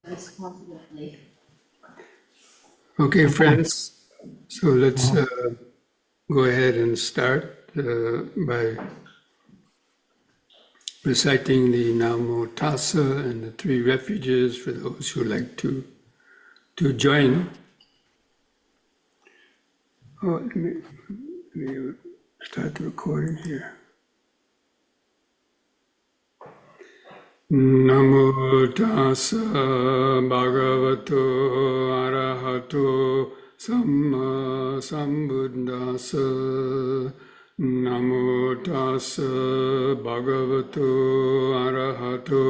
responsibly. Okay, friends, so let's go ahead and start by reciting the Namo Tassa and the three refuges for those who like to join. Oh, let me start the recording here. Namo tassa bhagavato arahato samma sambuddhassa. Namo tassa bhagavato arahato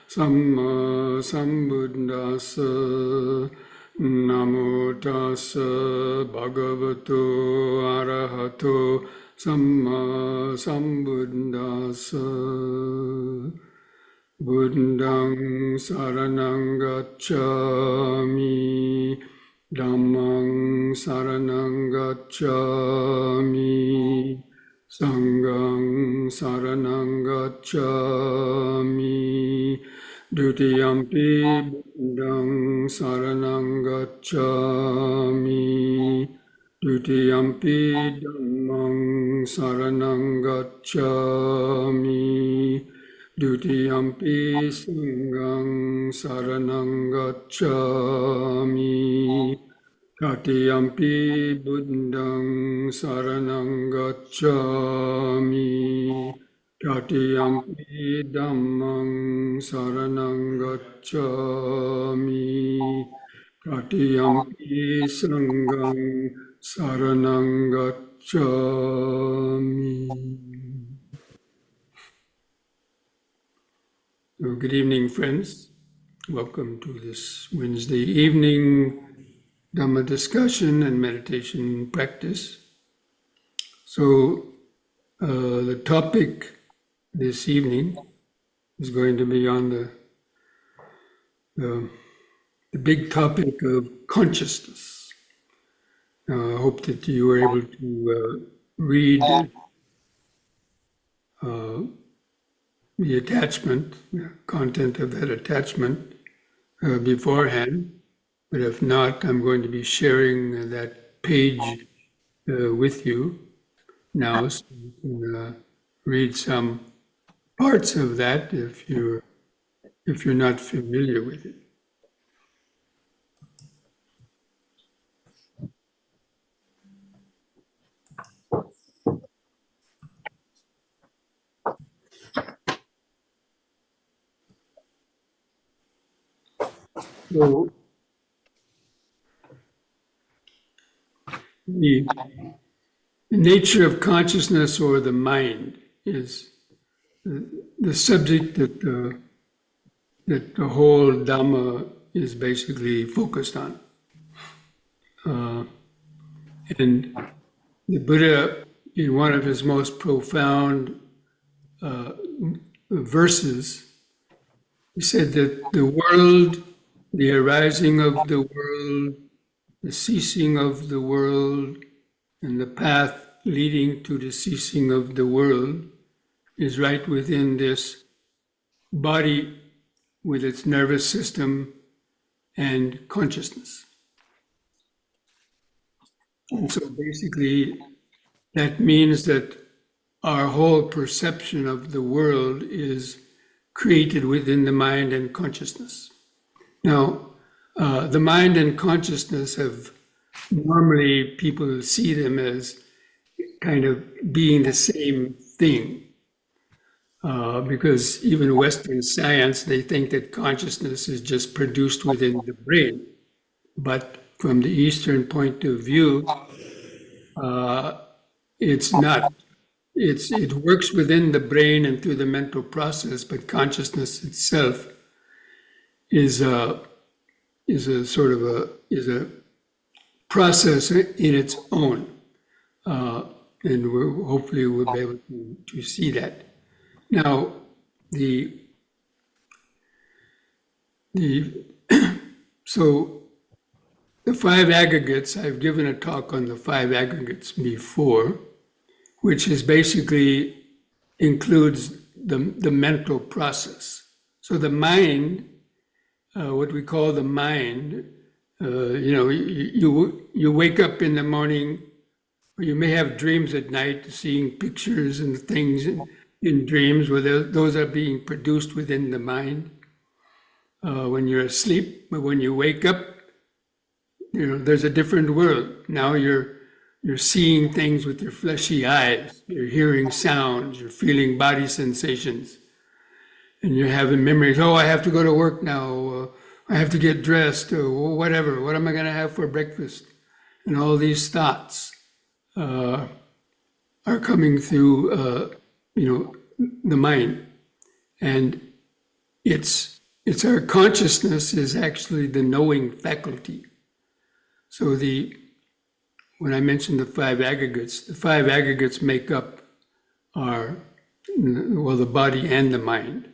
samma sambuddhassa. Namo tassa bhagavato arahato samma sambuddhassa. Buddhang saranang gacchami, Dhammang saranang gacchami, Sanghang saranang gacchami, Dutiyampi Buddhang saranang gacchami, Dutiyampi Dhammang saranang gacchami, Dutiyampi Sanghang saranang gacchami, Tatiyampi Buddhang saranang gacchami, Tatiyampi Dhammang saranang gacchami, Tatiyampi Sanghang saranang gacchami. So good evening, friends. Welcome to this Wednesday evening Dhamma discussion and meditation practice. So the topic this evening is going to be on the big topic of consciousness. I hope that you were able to read the attachment, the content of that attachment beforehand. But if not, I'm going to be sharing that page with you now, so you can read some parts of that if you're not familiar with it. So the nature of consciousness or the mind is the subject that the whole Dhamma is basically focused on. And the Buddha, in one of his most profound verses, he said that the world, the arising of the world, the ceasing of the world, and the path leading to the ceasing of the world is right within this body with its nervous system and consciousness. And so basically, that means that our whole perception of the world is created within the mind and consciousness. Now, the mind and consciousness have normally people see them as kind of being the same thing. Because even Western science, they think that consciousness is just produced within the brain. But from the Eastern point of view, it's not. It works within the brain and through the mental process, but consciousness itself is a process in its own, and hopefully we'll be able to see that. Now, so the five aggregates, I've given a talk on the five aggregates before, which is basically includes the mental process. So the mind what we call the mind. You wake up in the morning, or you may have dreams at night, seeing pictures and things in dreams, where those are being produced within the mind when you're asleep. But when you wake up, there's a different world. Now you're seeing things with your fleshy eyes. You're hearing sounds. You're feeling body sensations, and you're having memories. Oh, I have to go to work now. I have to get dressed, or whatever. What am I going to have for breakfast? And all these thoughts are coming through, the mind, and it's our consciousness is actually the knowing faculty. So when I mentioned the five aggregates make up the body and the mind.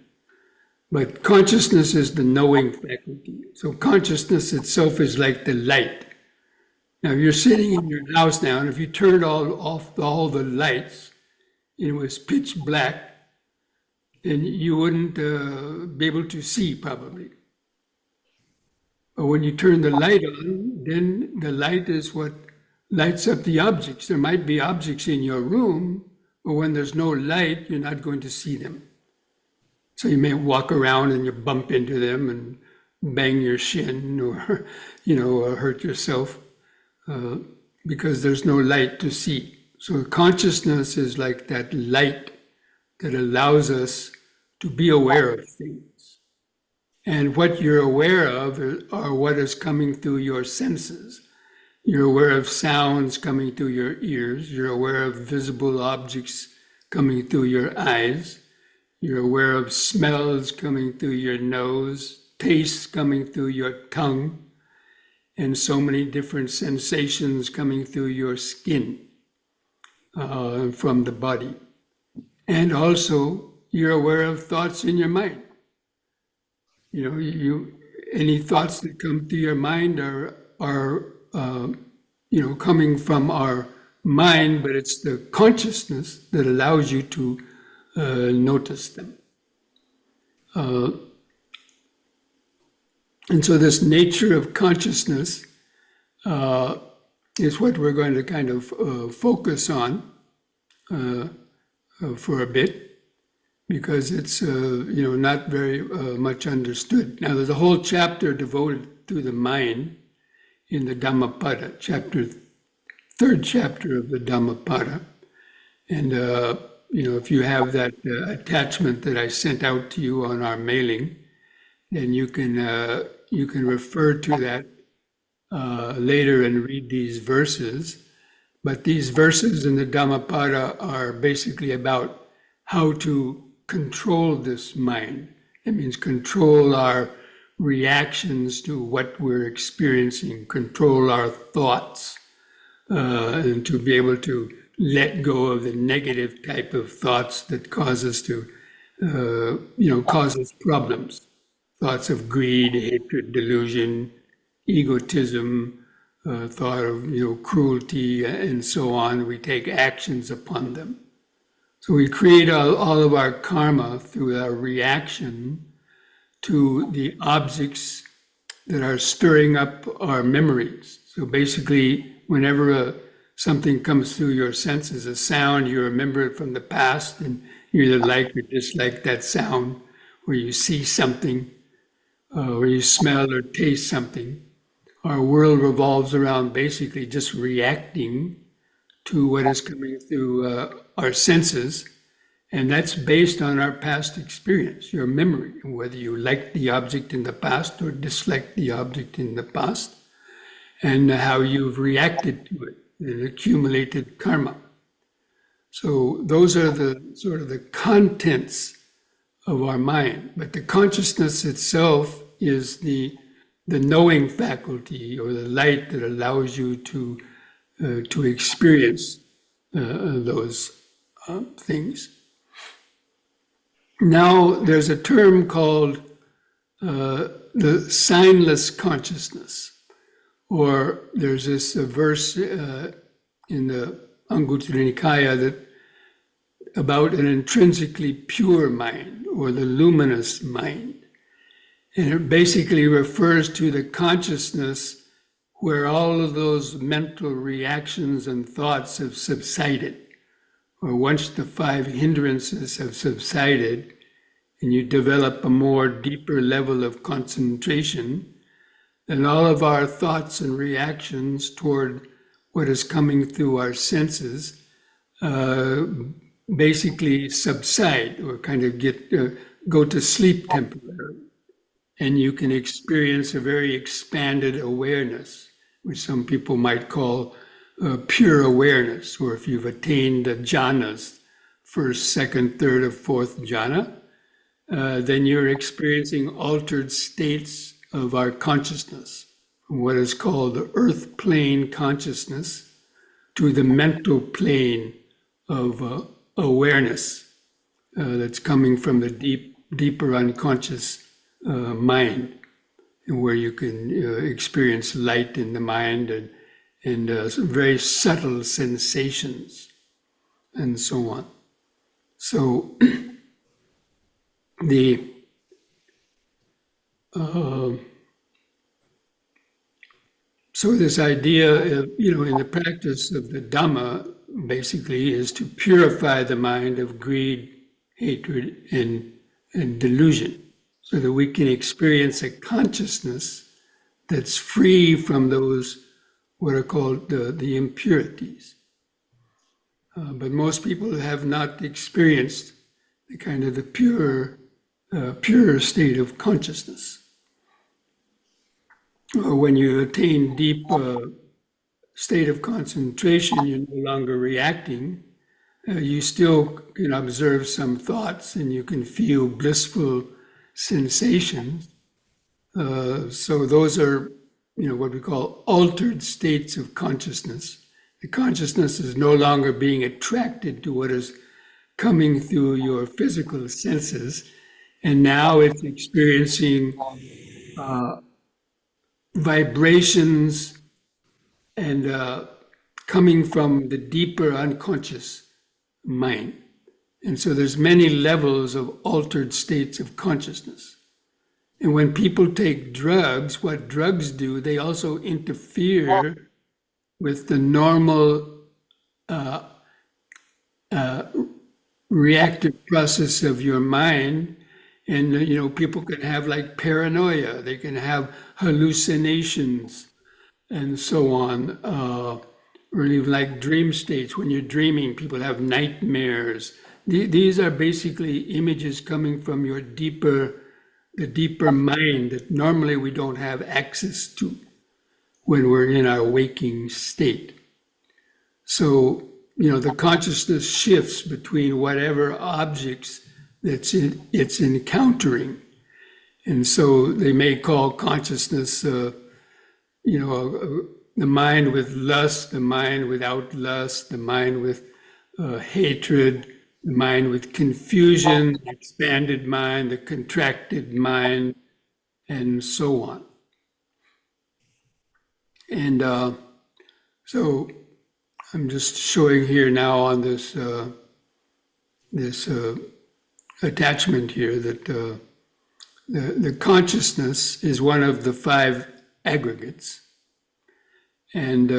But consciousness is the knowing faculty. So consciousness itself is like the light. Now you're sitting in your house now, and if you turned off all the lights, and it was pitch black, then you wouldn't be able to see probably. But when you turn the light on, then the light is what lights up the objects. There might be objects in your room, but when there's no light, you're not going to see them. So you may walk around and you bump into them and bang your shin or, or hurt yourself because there's no light to see. So consciousness is like that light that allows us to be aware of things. And what you're aware of are what is coming through your senses. You're aware of sounds coming through your ears. You're aware of visible objects coming through your eyes. You're aware of smells coming through your nose, tastes coming through your tongue, and so many different sensations coming through your skin from the body. And also, you're aware of thoughts in your mind. Any thoughts that come to your mind are coming from our mind, but it's the consciousness that allows you to notice them. And so this nature of consciousness is what we're going to kind of focus on for a bit, because it's not very much understood. Now there's a whole chapter devoted to the mind in the Dhammapada, third chapter of the Dhammapada. And if you have that attachment that I sent out to you on our mailing, then you can refer to that later and read these verses. But these verses in the Dhammapada are basically about how to control this mind. It means control our reactions to what we're experiencing, control our thoughts, and to be able to let go of the negative type of thoughts that cause us problems. Thoughts of greed, hatred, delusion, egotism, thought of cruelty, and so on. We take actions upon them. So we create all of our karma through our reaction to the objects that are stirring up our memories. So basically, whenever something comes through your senses, a sound, you remember it from the past, and you either like or dislike that sound, or you see something, or you smell or taste something. Our world revolves around basically just reacting to what is coming through our senses, and that's based on our past experience, your memory, whether you liked the object in the past or disliked the object in the past, and how you've reacted to it and accumulated karma. So those are the sort of the contents of our mind, but the consciousness itself is the knowing faculty, or the light that allows you to experience those things. Now, there's a term called the signless consciousness, or there's this verse in the Anguttara Nikaya that about an intrinsically pure mind, or the luminous mind. And it basically refers to the consciousness where all of those mental reactions and thoughts have subsided, or once the five hindrances have subsided and you develop a more deeper level of concentration, then all of our thoughts and reactions toward what is coming through our senses basically subside or kind of go to sleep temporarily. And you can experience a very expanded awareness, which some people might call pure awareness, or if you've attained the jhanas, first, second, third, or fourth jhana, then you're experiencing altered states of our consciousness, from what is called the earth plane consciousness to the mental plane of awareness that's coming from the deeper unconscious mind, and where you can experience light in the mind and very subtle sensations and so on. So so this idea of, in the practice of the Dhamma, basically is to purify the mind of greed, hatred, and delusion, so that we can experience a consciousness that's free from those what are called the impurities. But most people have not experienced the kind of the pure state of consciousness. Or when you attain deep state of concentration, you're no longer reacting. You still can observe some thoughts and you can feel blissful sensations. So those are, what we call altered states of consciousness. The consciousness is no longer being attracted to what is coming through your physical senses, and now it's experiencing vibrations and coming from the deeper unconscious mind. And so there's many levels of altered states of consciousness. And when people take drugs, what drugs do, they also interfere with the normal reactive process of your mind. And, people can have like paranoia, they can have hallucinations and so on, or even like dream states. When you're dreaming, people have nightmares. These are basically images coming from the deeper mind that normally we don't have access to when we're in our waking state. So, the consciousness shifts between whatever objects it's encountering. And so they may call consciousness, the mind with lust, the mind without lust, the mind with hatred, the mind with confusion, the expanded mind, the contracted mind, and so on. And so I'm just showing here now on this attachment here that the consciousness is one of the five aggregates, and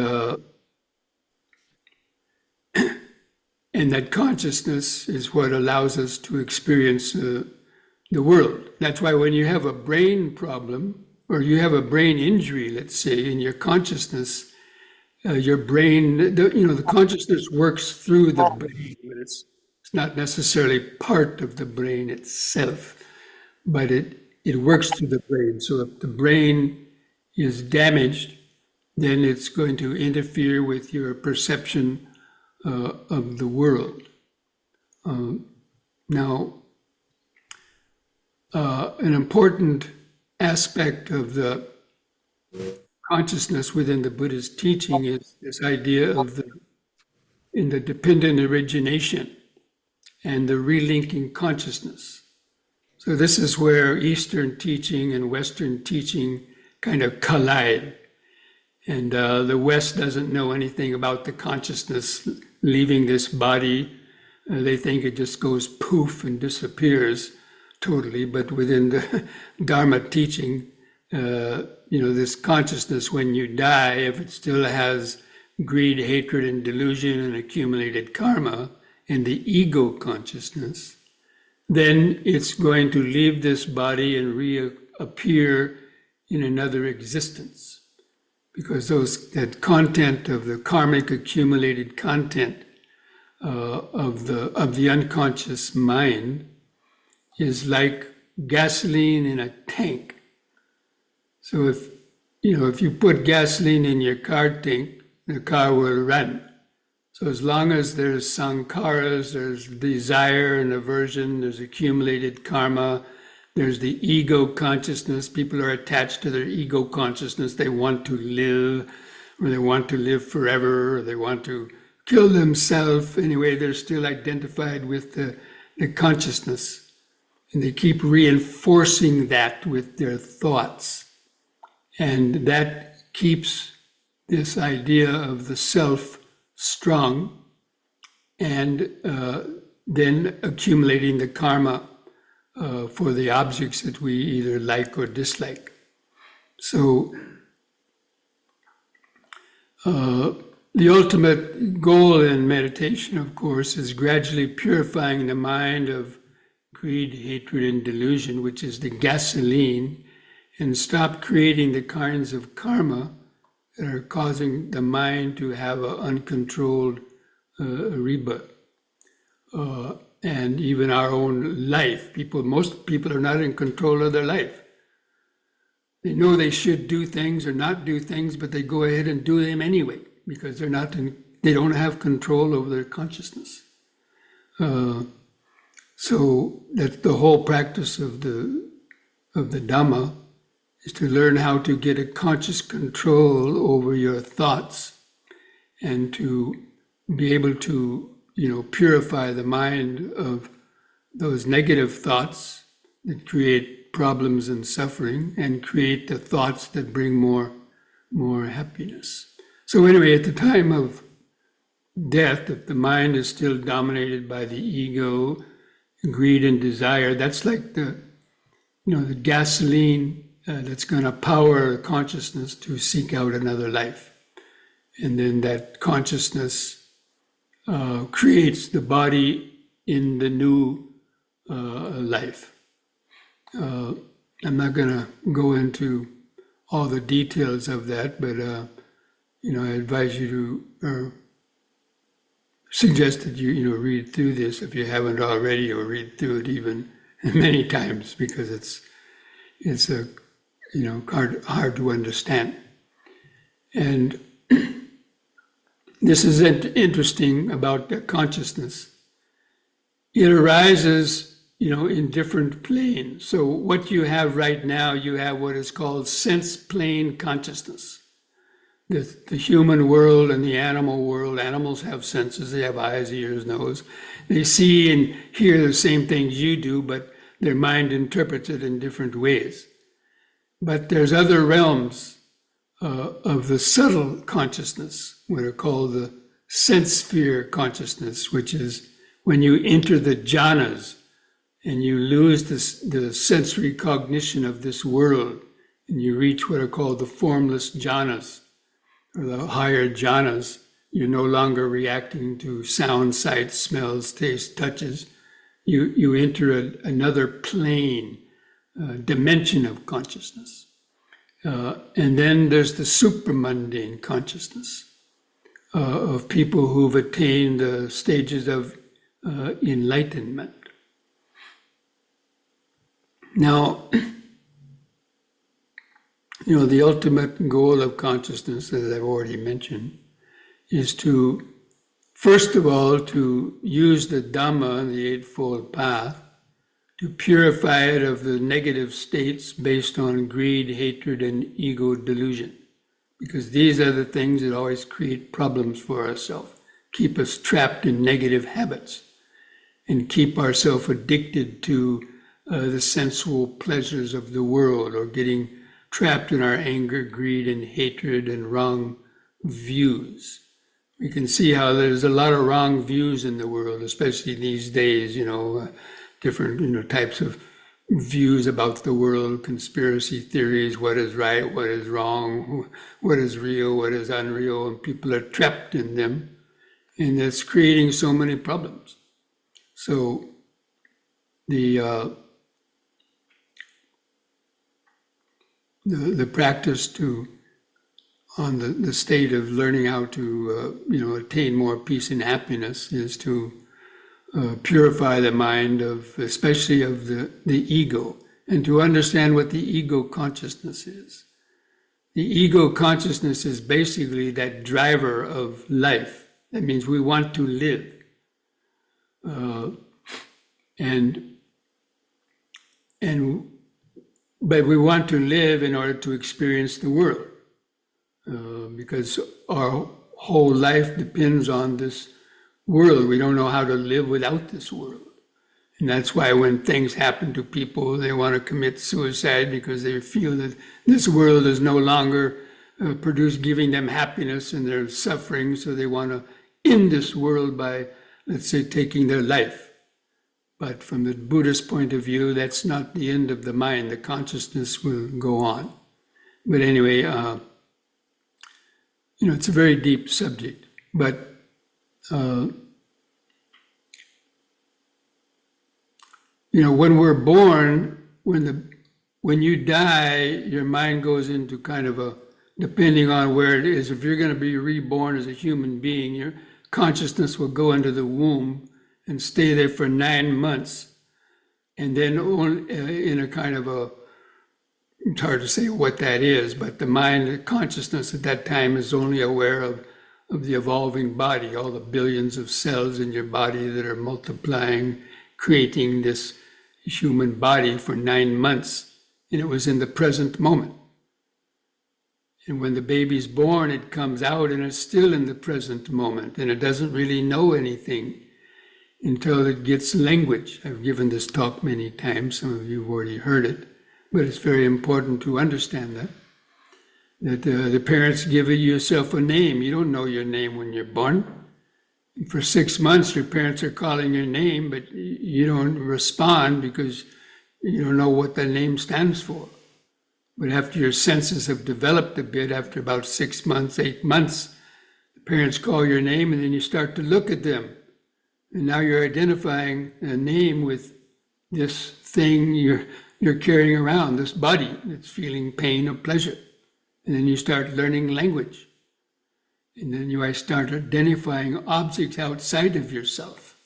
that consciousness is what allows us to experience the world. That's why when you have a brain problem or you have a brain injury, let's say, in your consciousness, your brain, the consciousness works through the brain, but it's not necessarily part of the brain itself, but it works through the brain. So if the brain is damaged, then it's going to interfere with your perception of the world. Now, an important aspect of the consciousness within the Buddha's teaching is this idea of the dependent origination and the relinking consciousness. So this is where Eastern teaching and Western teaching kind of collide. And the West doesn't know anything about the consciousness leaving this body. They think it just goes poof and disappears, totally, but within the Dharma teaching, this consciousness, when you die, if it still has greed, hatred, and delusion and accumulated karma and the ego consciousness, then it's going to leave this body and reappear in another existence. Because that content of the karmic accumulated content of the unconscious mind is like gasoline in a tank. So if you put gasoline in your car tank, the car will run. So as long as there's sankharas, there's desire and aversion, there's accumulated karma, there's the ego consciousness. People are attached to their ego consciousness. They want to live, or they want to live forever, or they want to kill themselves. Anyway, they're still identified with the consciousness. And they keep reinforcing that with their thoughts. And that keeps this idea of the self strong, and then accumulating the karma for the objects that we either like or dislike. So the ultimate goal in meditation, of course, is gradually purifying the mind of greed, hatred, and delusion, which is the gasoline, and stop creating the kinds of karma that are causing the mind to have an uncontrolled rebirth. And even our own life. Most people are not in control of their life. They know they should do things or not do things, but they go ahead and do them anyway because they don't have control over their consciousness. So that's the whole practice of the Dhamma, is to learn how to get a conscious control over your thoughts and to be able to purify the mind of those negative thoughts that create problems and suffering, and create the thoughts that bring more happiness. So anyway, at the time of death, if the mind is still dominated by the ego, greed, and desire, that's like the gasoline that's going to power consciousness to seek out another life. And then that consciousness creates the body in the new life. I'm not going to go into all the details of that, but I advise you to, suggest that you read through this if you haven't already, or read through it even many times, because it's hard to understand. And this is interesting about the consciousness. It arises, in different planes. So what you have right now, you have what is called sense plane consciousness. The human world and the animal world. Animals have senses. They have eyes, ears, nose. They see and hear the same things you do, but their mind interprets it in different ways. But there's other realms of the subtle consciousness, what are called the sense sphere consciousness, which is when you enter the jhanas and you lose the sensory cognition of this world, and you reach what are called the formless jhanas, or the higher jhanas. You're no longer reacting to sound, sight, smells, taste, touches. You enter another plane, dimension of consciousness. And then there's the supramundane consciousness of people who've attained the stages of enlightenment. Now, the ultimate goal of consciousness, as I've already mentioned, is to, first of all, to use the Dhamma, the Eightfold Path, to purify it of the negative states based on greed, hatred, and ego delusion. Because these are the things that always create problems for ourselves, keep us trapped in negative habits, and keep ourselves addicted to the sensual pleasures of the world, or getting trapped in our anger, greed, and hatred, and wrong views. We can see how there's a lot of wrong views in the world, especially these days, different types of views about the world, conspiracy theories, what is right, what is wrong, what is real, what is unreal, and people are trapped in them, and it's creating so many problems. So the practice on the state of learning how to attain more peace and happiness is to purify the mind especially of the ego, and to understand what the ego consciousness is. The ego consciousness is basically that driver of life. That means we want to live. But we want to live in order to experience the world, because our whole life depends on this world. We don't know how to live without this world. And that's why when things happen to people, they want to commit suicide, because they feel that this world is no longer giving them happiness, and they're suffering, so they want to end this world by, let's say, taking their life. But from the Buddhist point of view, that's not the end of the mind. The consciousness will go on. But anyway, it's a very deep subject. But when we're born, when you die, your mind goes into kind of depending on where it is. If you're going to be reborn as a human being, your consciousness will go into the womb and stay there for 9 months. And then in a kind of it's hard to say what that is, but the mind, the consciousness at that time is only aware of the evolving body, all the billions of cells in your body that are multiplying, creating this human body for 9 months. And it was in the present moment. And when the baby's born, it comes out and it's still in the present moment, and it doesn't really know anything until it gets language. I've given this talk many times. Some of you have already heard it, but it's very important to understand that the parents give yourself a name. You don't know your name when you're born. For 6 months, your parents are calling your name, but you don't respond because you don't know what that name stands for. But after your senses have developed a bit, after about 6 months, 8 months, the parents call your name, and then you start to look at them. And now you're identifying a name with this thing you're carrying around, this body that's feeling pain or pleasure. And then you start learning language. And then you start identifying objects outside of yourself.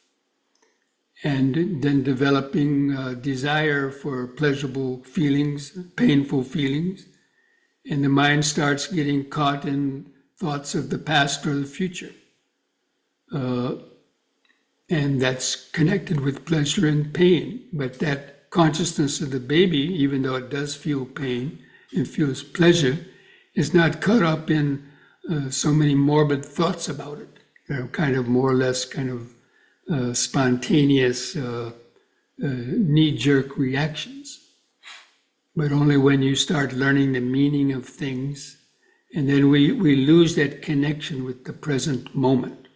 And then developing a desire for pleasurable feelings, painful feelings. And the mind starts getting caught in thoughts of the past or the future. And that's connected with pleasure and pain. But that consciousness of the baby, even though it does feel pain and feels pleasure, is not caught up in so many morbid thoughts about it. They're kind of more or less kind of spontaneous, knee-jerk reactions. But only when you start learning the meaning of things, and then we lose that connection with the present moment.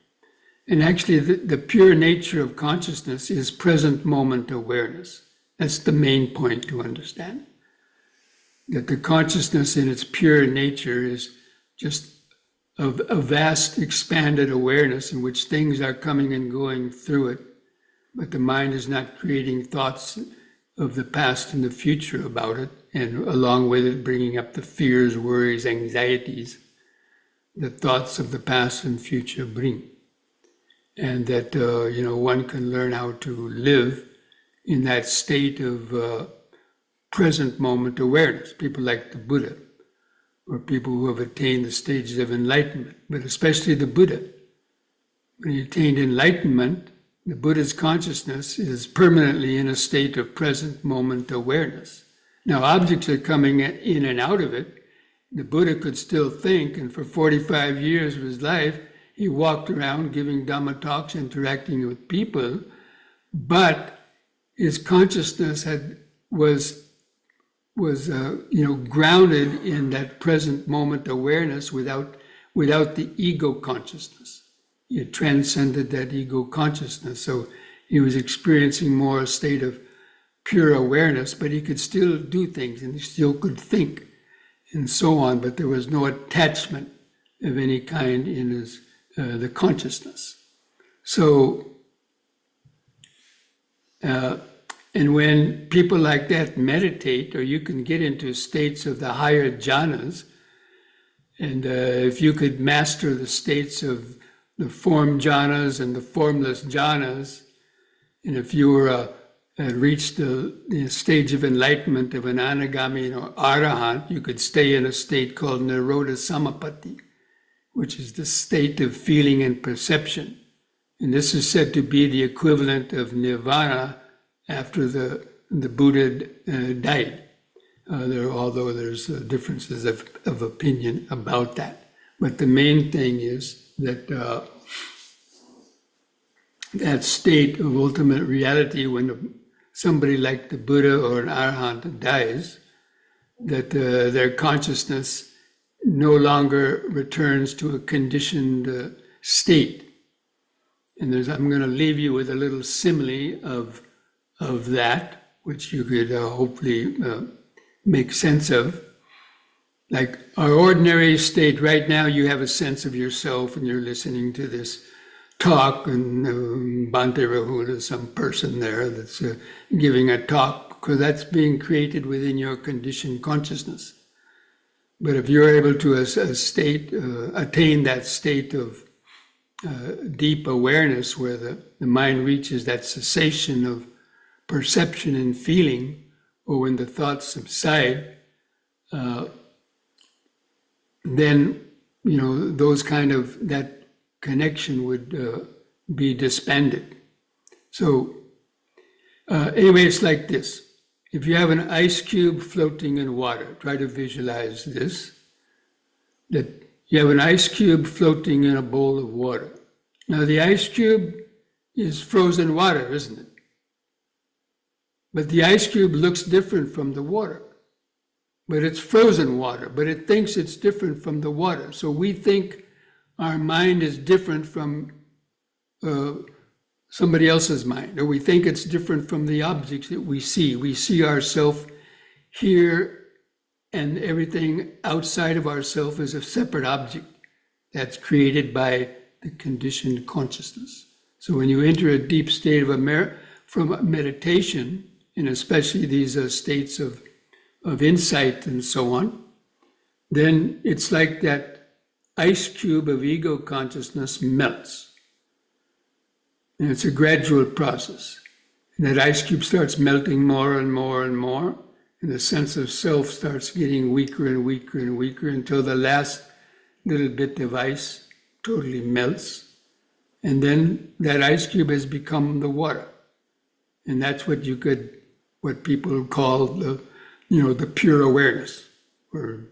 And actually, the pure nature of consciousness is present moment awareness. That's the main point to understand. That the consciousness in its pure nature is just a vast, expanded awareness in which things are coming and going through it, but the mind is not creating thoughts of the past and the future about it, and along with it bringing up the fears, worries, anxieties that thoughts of the past and future bring. And that one can learn how to live in that state of present moment awareness. People like the Buddha, or people who have attained the stages of enlightenment, but especially the Buddha. When he attained enlightenment, the Buddha's consciousness is permanently in a state of present moment awareness. Now, objects are coming in and out of it. The Buddha could still think, and for 45 years of his life, he walked around giving Dhamma talks, interacting with people, but his consciousness was grounded in that present moment awareness without the ego consciousness. He had transcended that ego consciousness, so he was experiencing more a state of pure awareness, but he could still do things and he still could think and so on, but there was no attachment of any kind in his the consciousness. So, and when people like that meditate, or you can get into states of the higher jhanas, and if you could master the states of the form jhanas and the formless jhanas, and if you were had reached the stage of enlightenment of an anagami or arahant, you could stay in a state called nirodha samapatti, which is the state of feeling and perception. And this is said to be the equivalent of nirvana after the Buddha died. Although there's differences of opinion about that. But the main thing is that that state of ultimate reality, when somebody like the Buddha or an Arahant dies, that their consciousness no longer returns to a conditioned state. And I'm going to leave you with a little simile of that, which you could hopefully make sense of. Like our ordinary state right now, you have a sense of yourself and you're listening to this talk, and Bhante Rahula, some person there that's giving a talk, because that's being created within your conditioned consciousness. But if you're able to attain that state of deep awareness where the mind reaches that cessation of perception and feeling, or when the thoughts subside, then those that connection would be disbanded. So anyway, it's like this. If you have an ice cube floating in water, try to visualize this, that you have an ice cube floating in a bowl of water. Now the ice cube is frozen water, isn't it? But the ice cube looks different from the water. But it's frozen water, but it thinks it's different from the water. So we think our mind is different from somebody else's mind, or we think it's different from the objects that we see. We see ourselves here, and everything outside of ourselves is a separate object that's created by the conditioned consciousness. So when you enter a deep state of from meditation, and especially these states of insight and so on, then it's like that ice cube of ego consciousness melts. And it's a gradual process. And that ice cube starts melting more and more and more, and the sense of self starts getting weaker and weaker and weaker until the last little bit of ice totally melts. And then that ice cube has become the water. And that's what people call the pure awareness, or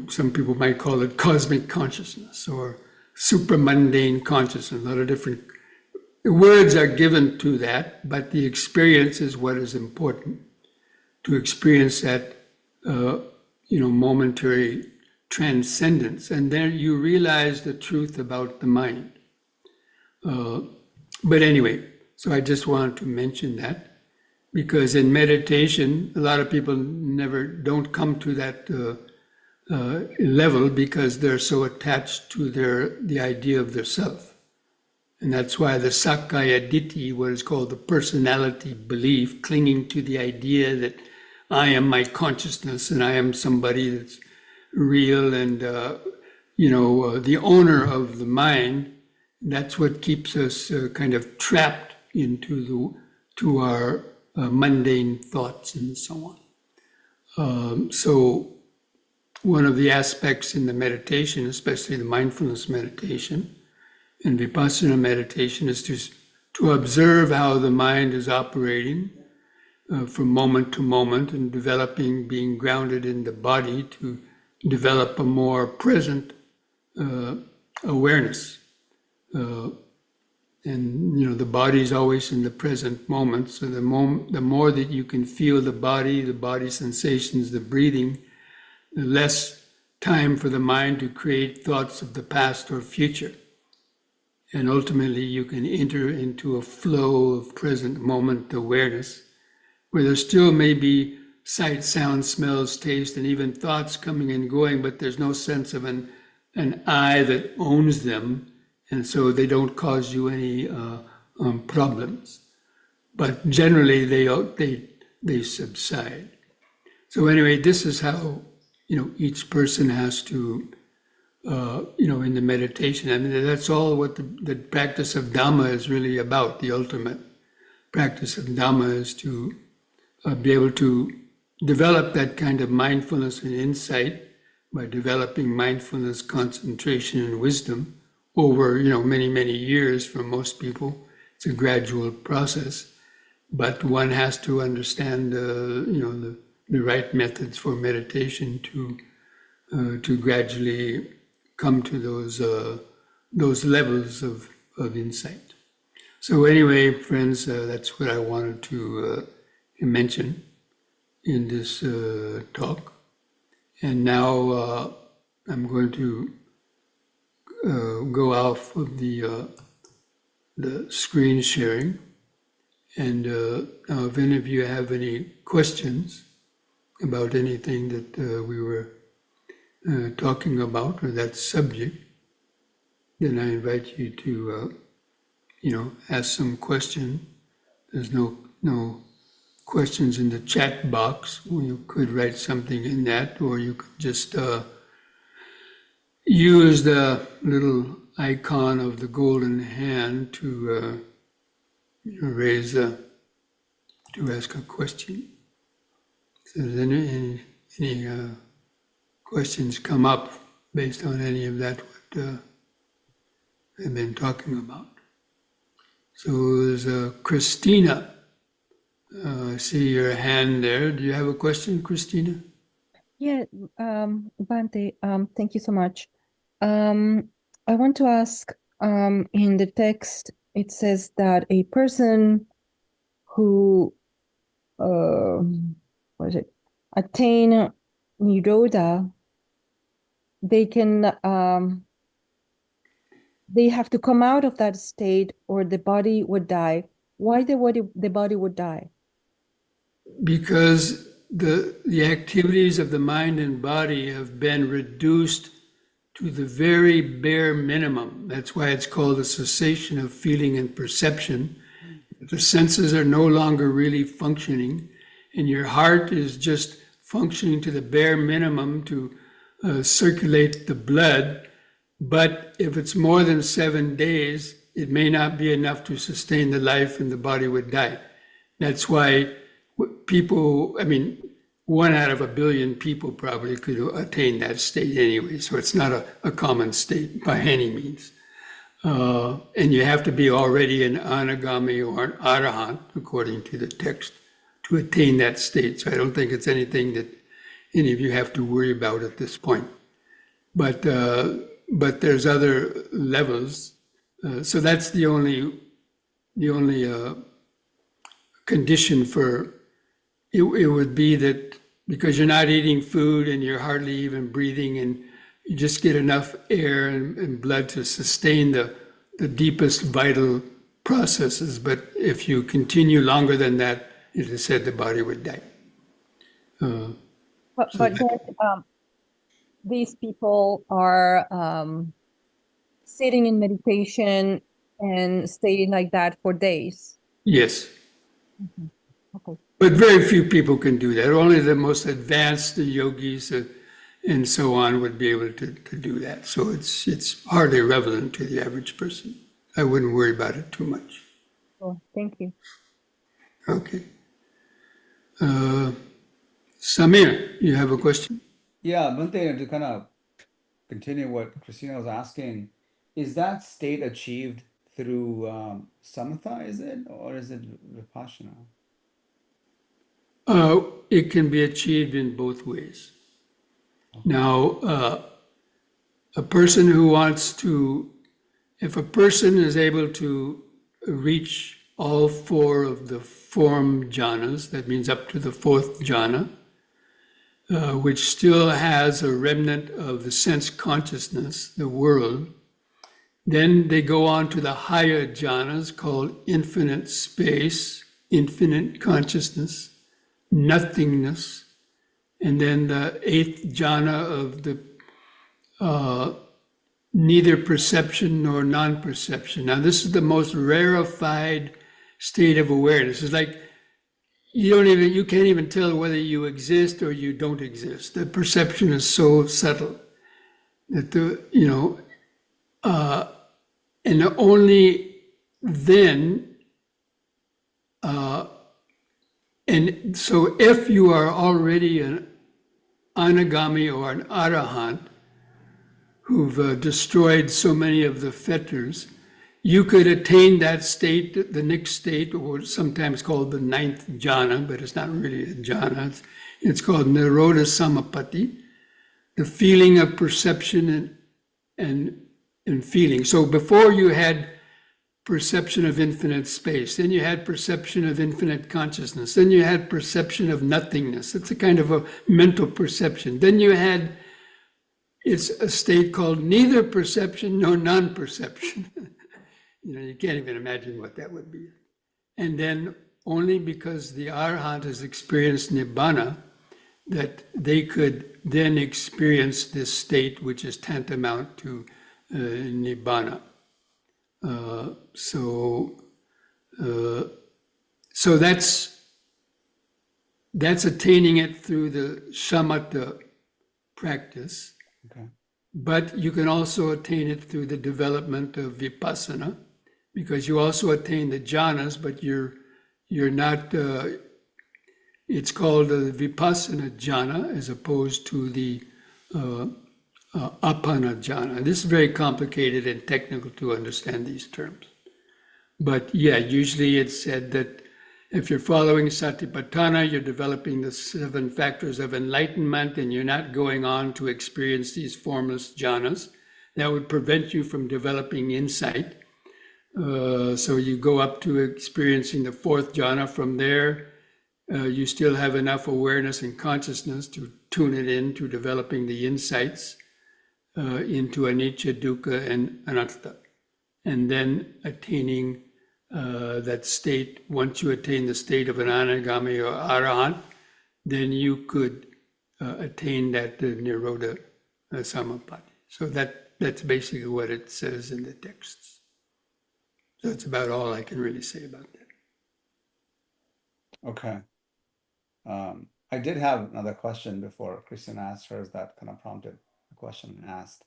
some people might call it cosmic consciousness or supramundane consciousness. A lot of different words are given to that, but the experience is what is important. To experience that, momentary transcendence, and then you realize the truth about the mind. But anyway, so I just wanted to mention that. Because in meditation, a lot of people don't come to that level because they're so attached to the idea of their self. And that's why the Sakkaya Ditthi, what is called the personality belief, clinging to the idea that I am my consciousness and I am somebody that's real and, the owner of the mind, that's what keeps us kind of trapped into our mundane thoughts and so on. So one of the aspects in the meditation, especially the mindfulness meditation and vipassana meditation, is to observe how the mind is operating from moment to moment and developing, being grounded in the body to develop a more present awareness. And the body is always in the present moment. So the more that you can feel the body sensations, the breathing, the less time for the mind to create thoughts of the past or future. And ultimately you can enter into a flow of present moment awareness where there still may be sight, sound, smells, taste, and even thoughts coming and going, but there's no sense of an I that owns them, and so they don't cause you any problems. But generally, they subside. So anyway, this is how each person has to in the meditation. I mean, that's all what the practice of Dhamma is really about. The ultimate practice of Dhamma is to be able to develop that kind of mindfulness and insight by developing mindfulness, concentration, and wisdom over many, many years. For most people, it's a gradual process, but one has to understand the right methods for meditation to gradually come to those levels of insight. So anyway, friends, that's what I wanted to mention in this talk. And now I'm going to go off of the screen sharing. And now if any of you have any questions about anything that we were talking about or that subject, then I invite you to, ask some question. There's no questions in the chat box. You could write something in that, or you could just use the little icon of the golden hand to to ask a question. So if there's any questions come up based on any of that what I've been talking about. So there's Christina. I see your hand there. Do you have a question, Christina? Yeah, Bhante, thank you so much. I want to ask, in the text, it says that a person who attain Nirodha, they can they have to come out of that state or the body would die. Why the body would die? Because the activities of the mind and body have been reduced to the very bare minimum. That's why it's called a cessation of feeling and perception. The senses are no longer really functioning, and your heart is just functioning to the bare minimum to circulate the blood. But if it's more than 7 days, it may not be enough to sustain the life and the body would die. That's why people, 1 out of 1 billion people probably could attain that state anyway. So it's not a common state by any means. And you have to be already an anagami or an arahant, according to the text, to attain that state. So I don't think it's anything that any of you have to worry about at this point. But there's other levels. So that's the only condition for it would be that because you're not eating food and you're hardly even breathing, and you just get enough air and blood to sustain the deepest vital processes. But if you continue longer than that, it is said the body would die. These people are sitting in meditation and staying like that for days. Yes. Mm-hmm. Okay. But very few people can do that. Only the most advanced yogis and so on would be able to do that. So it's hardly relevant to the average person. I wouldn't worry about it too much. Oh, thank you. Okay. Samir, you have a question? Yeah, Bhante, to kind of continue what Christina was asking, is that state achieved through samatha, is it? Or is it vipassana? It can be achieved in both ways. Okay. Now, a person who wants to, if a person is able to reach all 4 of the form jhanas, that means up to the 4th jhana, which still has a remnant of the sense consciousness, the world, then they go on to the higher jhanas called infinite space, infinite consciousness, nothingness, and then the eighth jhana of the neither perception nor non-perception. Now, this is the most rarefied state of awareness. It's like you can't even tell whether you exist or you don't exist. The perception is so subtle that and only then, and so if you are already an anagami or an arahant who've destroyed so many of the fetters, you could attain that state, the next state, or sometimes called the ninth jhana, but it's not really a jhana. It's called Nirodha Samapatti, the feeling of perception and feeling. So before you had perception of infinite space, then you had perception of infinite consciousness, then you had perception of nothingness. It's a kind of a mental perception. Then you had, it's a state called neither perception nor non-perception. You can't even imagine what that would be. And then only because the Arhat has experienced Nibbana that they could then experience this state which is tantamount to Nibbana. So that's attaining it through the shamatha practice. Okay. But you can also attain it through the development of vipassana, because you also attain the jhanas, but you're not. It's called the vipassana jhana as opposed to the appana jhana. This is very complicated and technical to understand these terms. But yeah, usually it's said that if you're following Satipatthana, you're developing the 7 factors of enlightenment and you're not going on to experience these formless jhanas. That would prevent you from developing insight. So you go up to experiencing the 4th jhana. From there, you still have enough awareness and consciousness to tune it in to developing the insights into anicca, dukkha, and anatta. And then attaining that state, once you attain the state of an anagami or arahant, then you could attain that Nirodha Samapatti. So that's basically what it says in the texts. So that's about all I can really say about that. Okay. I did have another question before Christian asked hers that kind of prompted the question and asked.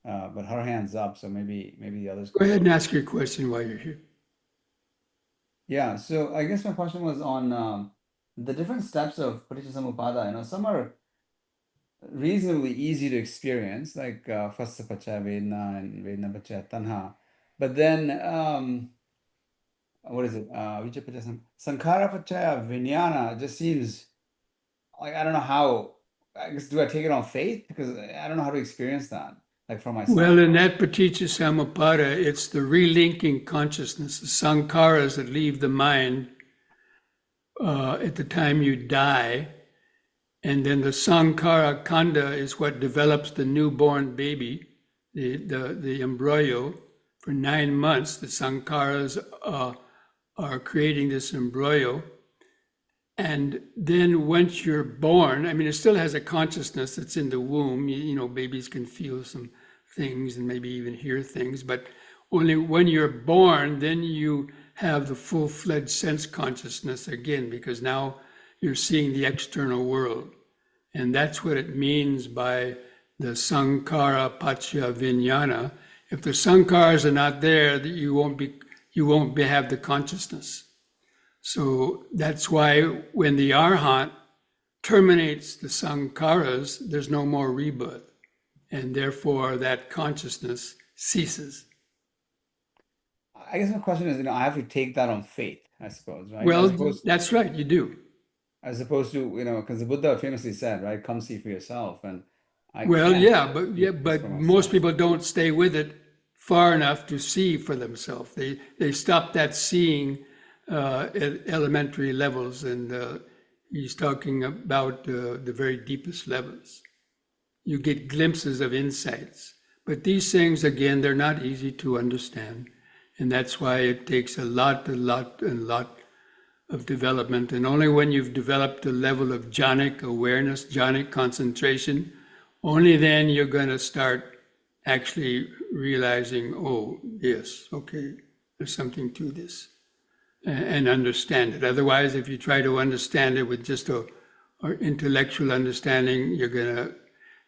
But her hand's up, so maybe the others Go ahead and ask your question while you're here. Yeah, so I guess my question was on the different steps of Paticcasamuppada. Some are reasonably easy to experience, like Phassa Paccaya Vedana and Vedana Paccaya Tanha. But then, what is it? Sankhara Paccaya Vijnana just seems like, I don't know how, I guess, do I take it on faith? Because I don't know how to experience that, like for myself. Well, in that Paticcasamuppada, it's the relinking consciousness, the sankharas that leave the mind at the time you die. And then the sankhara khanda is what develops the newborn baby, the embryo. For 9 months, the sankharas are creating this embryo. And then once you're born, it still has a consciousness that's in the womb. Babies can feel some things and maybe even hear things, but only when you're born, then you have the full-fledged sense consciousness again, because now you're seeing the external world. And that's what it means by the sankhara paccaya vijnana. If the sankharas are not there, you won't have the consciousness. So that's why when the arhat terminates the sankharas, there's no more rebirth. And therefore that consciousness ceases. I guess my question is, I have to take that on faith, I suppose, right? Well, that's right, you do. As opposed to, because the Buddha famously said, right, come see for yourself. And I Well, can't but most people don't stay with it far enough to see for themselves. They stop that seeing at elementary levels, and he's talking about the very deepest levels. You get glimpses of insights. But these things, again, they're not easy to understand. And that's why it takes a lot of development. And only when you've developed a level of jhanic awareness, jhanic concentration, only then you're going to start actually realizing, oh, yes, okay, there's something to this, and understand it. Otherwise, if you try to understand it with just a or intellectual understanding, you're going to.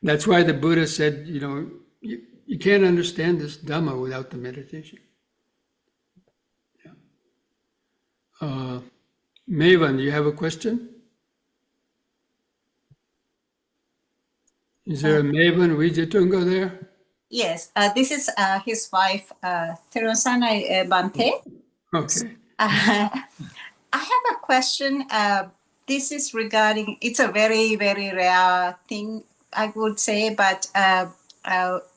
That's why the Buddha said, you can't understand this Dhamma without the meditation. Yeah. Maven, do you have a question? Is there a Maven Wijatunga there? Yes, this is his wife, Terosana Bhante. Okay. I have a question. This is regarding, it's a very, very rare thing, I would say, but a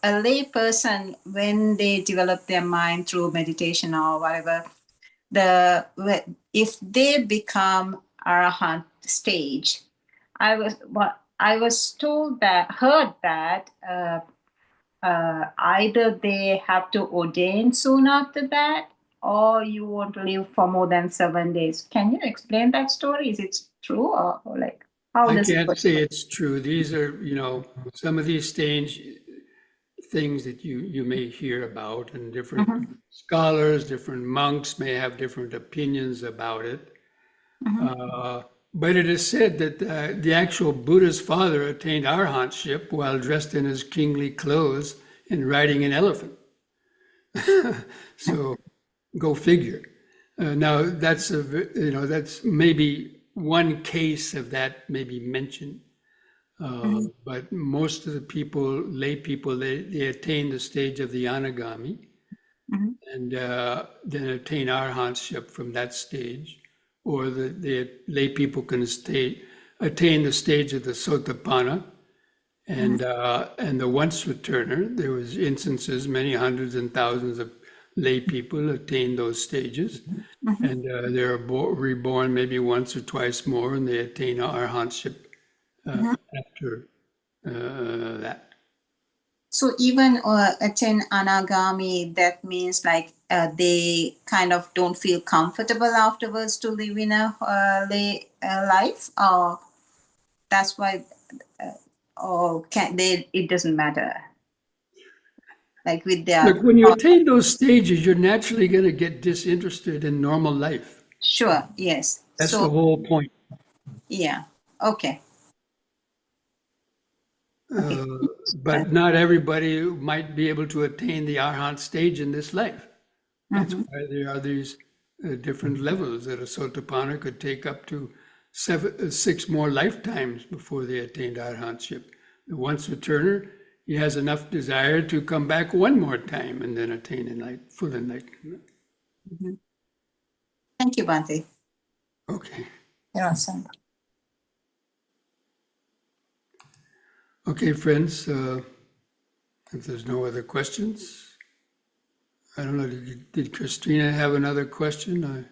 lay person, when they develop their mind through meditation or whatever, if they become arahant stage, I was told that, heard that either they have to ordain soon after that, or you want to live for more than 7 days. Can you explain that story? Is it true, or like how I does it can't work? say it's true. These are, some of these strange things that you may hear about, and different scholars, different monks may have different opinions about it. But it is said that the actual Buddha's father attained arahantship while dressed in his kingly clothes and riding an elephant. So go figure. Now that's maybe one case of that maybe mentioned. But most of the people, lay people, they attain the stage of the anagami and then attain arahantship from that stage, or the lay people can attain the stage of the sotapanna, and the once returner. There was instances, many hundreds and thousands of lay people attain those stages, and they're reborn maybe once or twice more, and they attain arahantship after that. So even attend anagami, that means like they kind of don't feel comfortable afterwards to live in a lay life, or that's why, or can they? It doesn't matter. Like with their Look, when you attain those stages, you're naturally going to get disinterested in normal life. sure, yes. That's So the whole point. yeah, okay. Okay. But not everybody might be able to attain the arhat stage in this life. That's why there are these different levels that a sotapanna could take up to 6 more lifetimes before they attained arhatship. The once returner, he has enough desire to come back one more time and then attain full enlightenment. Thank you, Bhante. Okay. You're awesome. Okay, friends, if there's no other questions, I don't know, did Christina have another question?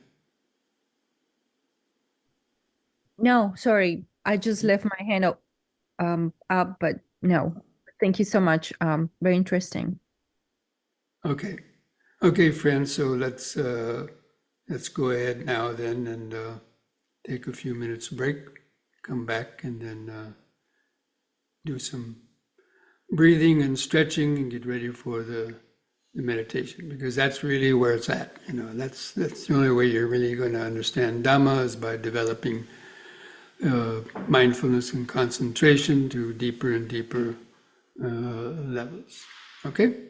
No, sorry. I just left my hand up, but no. Thank you so much. Very interesting. Okay. Okay, friends, so let's go ahead now then and take a few minutes break, come back and then do some breathing and stretching and get ready for the meditation, because that's really where it's at. That's the only way you're really going to understand Dhamma, is by developing mindfulness and concentration to deeper and deeper levels. Okay?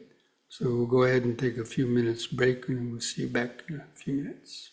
So we'll go ahead and take a few minutes break, and we'll see you back in a few minutes.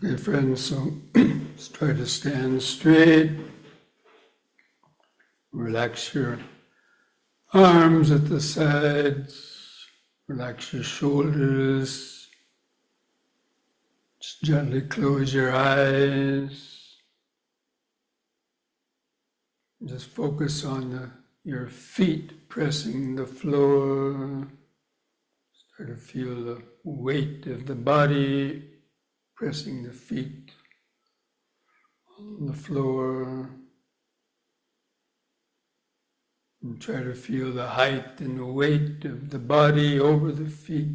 Okay, friends, so let's try to stand straight. Relax your arms at the sides. Relax your shoulders. Just gently close your eyes. Just focus on your feet pressing the floor. Try to feel the weight of the body pressing the feet on the floor. And try to feel the height and the weight of the body over the feet.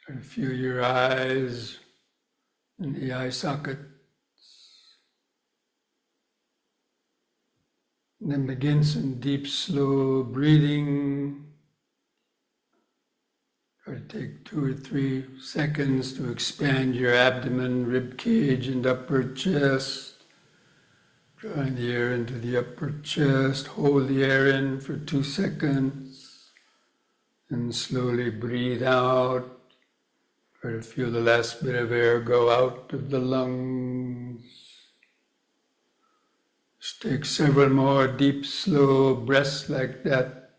Try to feel your eyes in the eye socket. And then begin some deep, slow breathing. Try to take 2 or 3 seconds to expand your abdomen, rib cage, and upper chest. Drawing the air into the upper chest. Hold the air in for 2 seconds. And slowly breathe out. Try to feel the last bit of air go out of the lungs. Just take several more deep, slow breaths like that,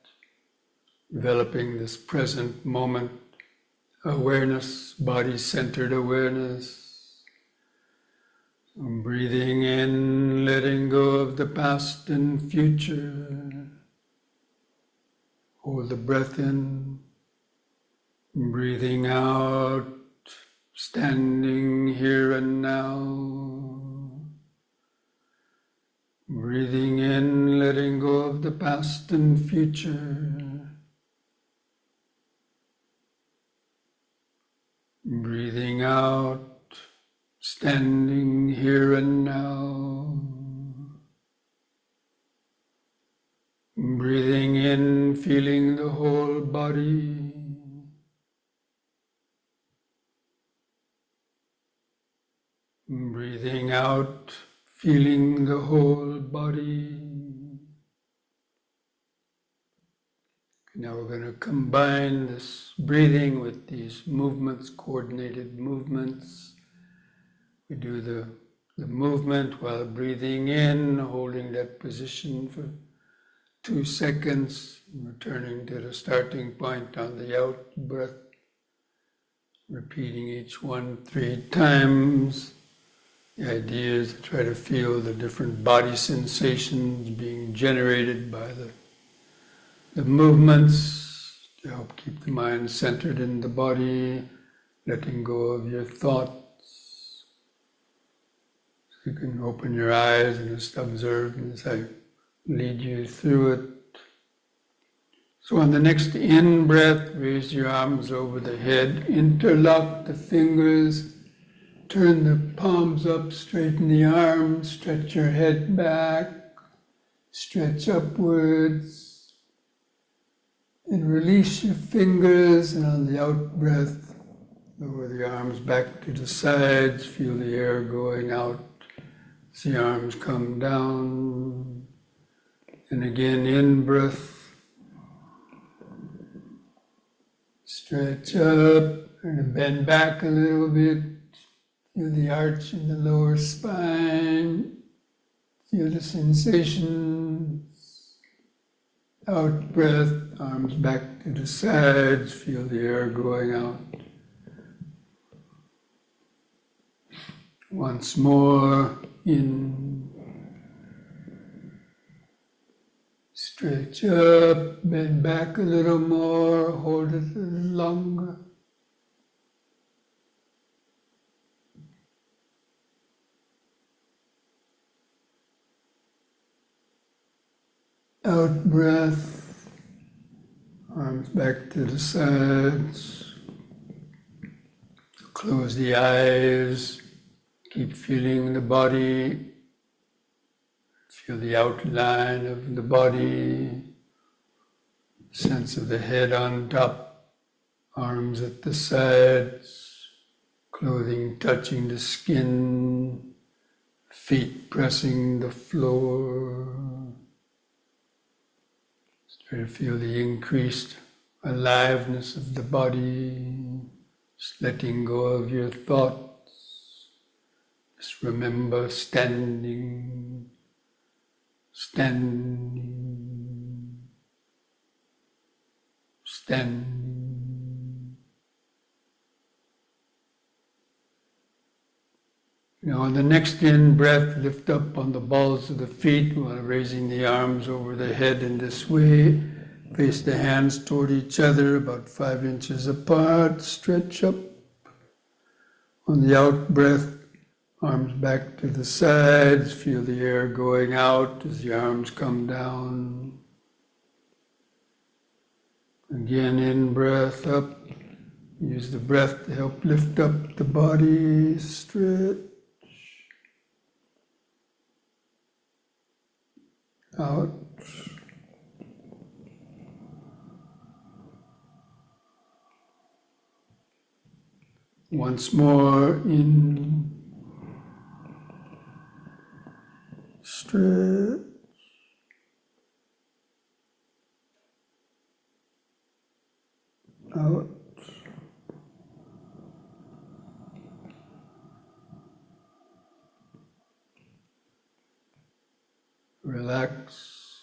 developing this present moment awareness, body-centered awareness. So breathing in, letting go of the past and future. Hold the breath in. Breathing out, standing here and now. Breathing in, letting go of the past and future. Breathing out, standing here and now. Breathing in, feeling the whole body. Breathing out, feeling the whole body. Now we're going to combine this breathing with these movements, coordinated movements. We do the movement while breathing in, holding that position for 2 seconds, returning to the starting point on the out breath, repeating each one 3 times. The idea is to try to feel the different body sensations being generated by the movements to help keep the mind centered in the body, letting go of your thoughts. So you can open your eyes and just observe as I lead you through it. So on the next in-breath, raise your arms over the head, interlock the fingers, turn the palms up, straighten the arms, stretch your head back, stretch upwards, and release your fingers, and on the out breath, lower the arms back to the sides, feel the air going out as the arms come down. And again, in-breath, stretch up, and bend back a little bit. Feel the arch in the lower spine. Feel the sensations. Out breath, arms back to the sides. Feel the air going out. Once more, in. Stretch up, bend back a little more, hold it a little longer. Out breath, arms back to the sides. Close the eyes, keep feeling the body. Feel the outline of the body, sense of the head on top, arms at the sides, clothing touching the skin, feet pressing the floor. Try to feel the increased aliveness of the body, just letting go of your thoughts. Just remember standing, standing, standing. On the next in-breath, lift up on the balls of the feet while raising the arms over the head in this way. Face the hands toward each other about 5 inches apart. Stretch up. On the out-breath, arms back to the sides. Feel the air going out as the arms come down. Again, in-breath up. Use the breath to help lift up the body. Stretch. Out. Once more, in. Stretch. Out. Relax.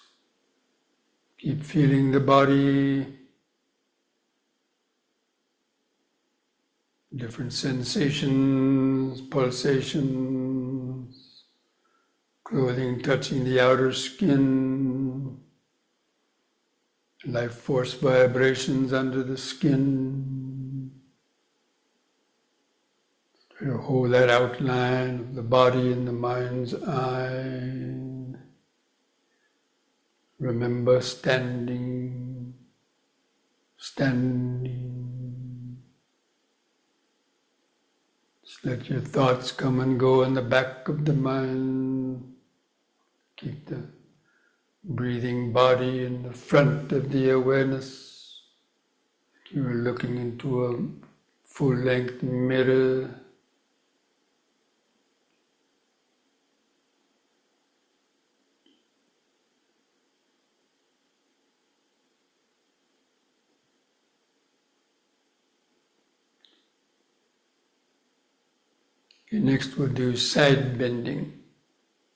Keep feeling the body. Different sensations, pulsations, clothing touching the outer skin, life force vibrations under the skin. Try to hold that outline of the body in the mind's eye. Remember standing, standing. Just let your thoughts come and go in the back of the mind. Keep the breathing body in the front of the awareness. You are looking into a full-length mirror. Okay, next we'll do side bending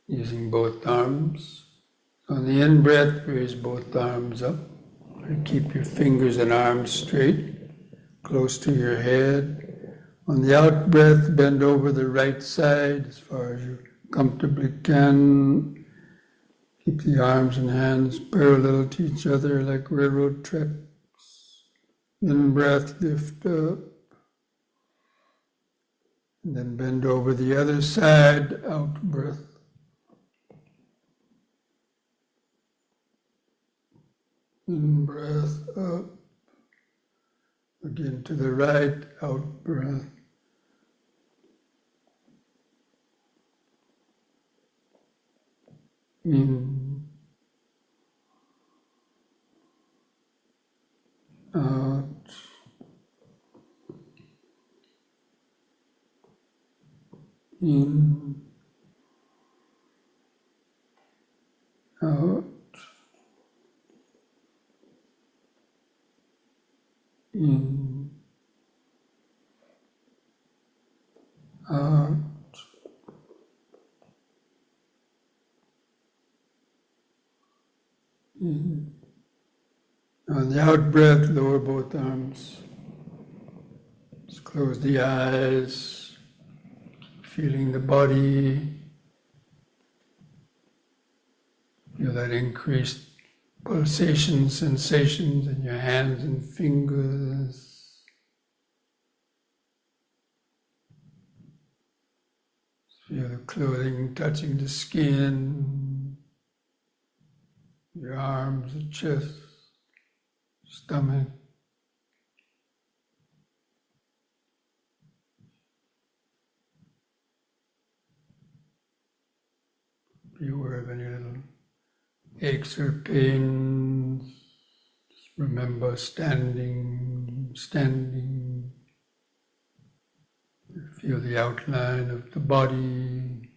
using both arms. On the in-breath, raise both arms up. And keep your fingers and arms straight, close to your head. On the out-breath, bend over the right side as far as you comfortably can. Keep the arms and hands parallel to each other like railroad tracks. In-breath, lift up. And then bend over the other side, out-breath. In-breath, up. Again to the right, out-breath. In, out, in, out, in, out, in. On the out breath, lower both arms. Just close the eyes, feeling the body. Feel that increased pulsation, sensations in your hands and fingers. Feel the clothing touching the skin, your arms, the chest, stomach. Be aware of any little aches or pains. Just remember standing, standing. Feel the outline of the body.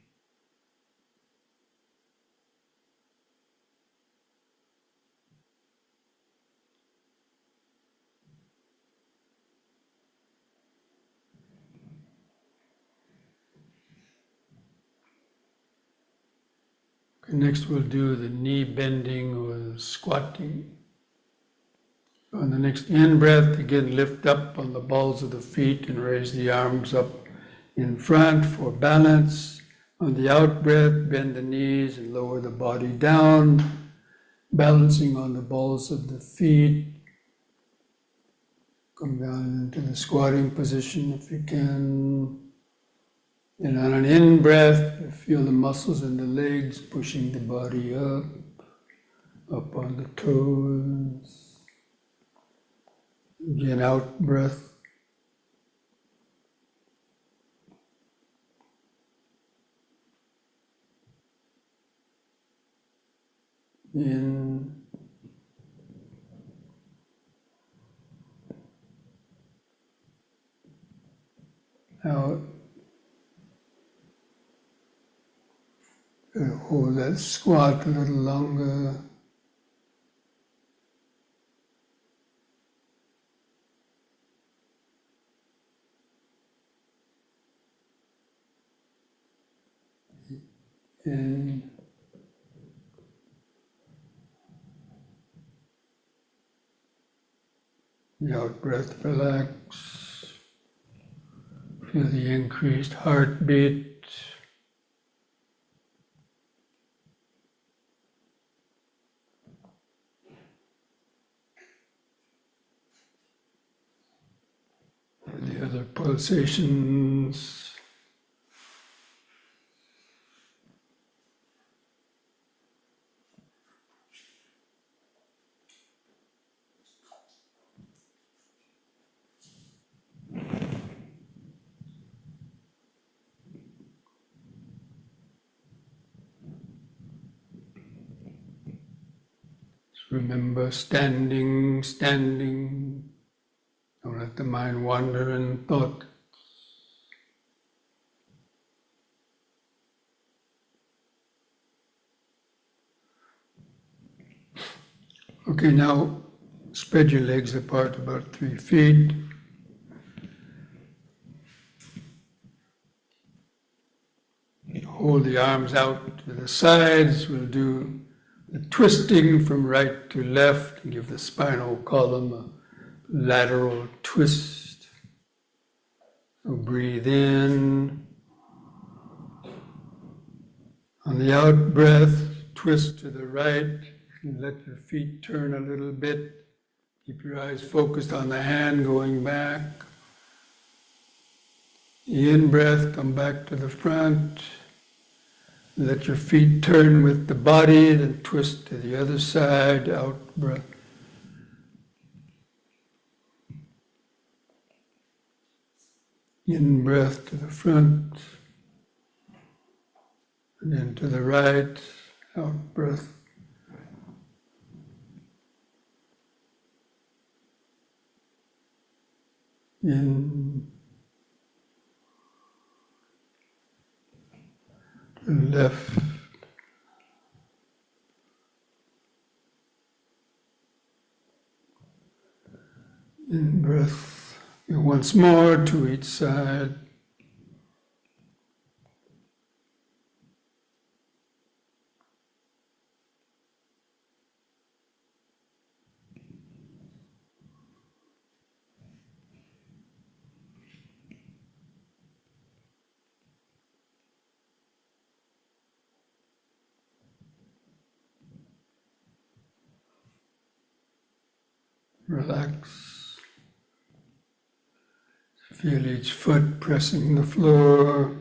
Next we'll do the knee bending or squatting. On the next in-breath, again lift up on the balls of the feet and raise the arms up in front for balance. On the out-breath, bend the knees and lower the body down, balancing on the balls of the feet. Come down into the squatting position if you can. And on an in-breath, feel the muscles in the legs pushing the body up on the toes. Again, out-breath. In. Out. Hold that squat a little longer. In. The out breath, relax. Feel the increased heartbeat. The other pulsations. Remember standing, standing. Don't let the mind wander in thought. Okay, now spread your legs apart about 3 feet. Hold the arms out to the sides. We'll do the twisting from right to left and give the spinal column a lateral twist. So breathe in. On the out breath, twist to the right and let your feet turn a little bit. Keep your eyes focused on the hand going back. The in-breath, come back to the front. Let your feet turn with the body, then twist to the other side, out breath. In-breath to the front, and then to the right, out breath. In, to the left. In breath, once more to each side. Relax. Feel each foot pressing the floor.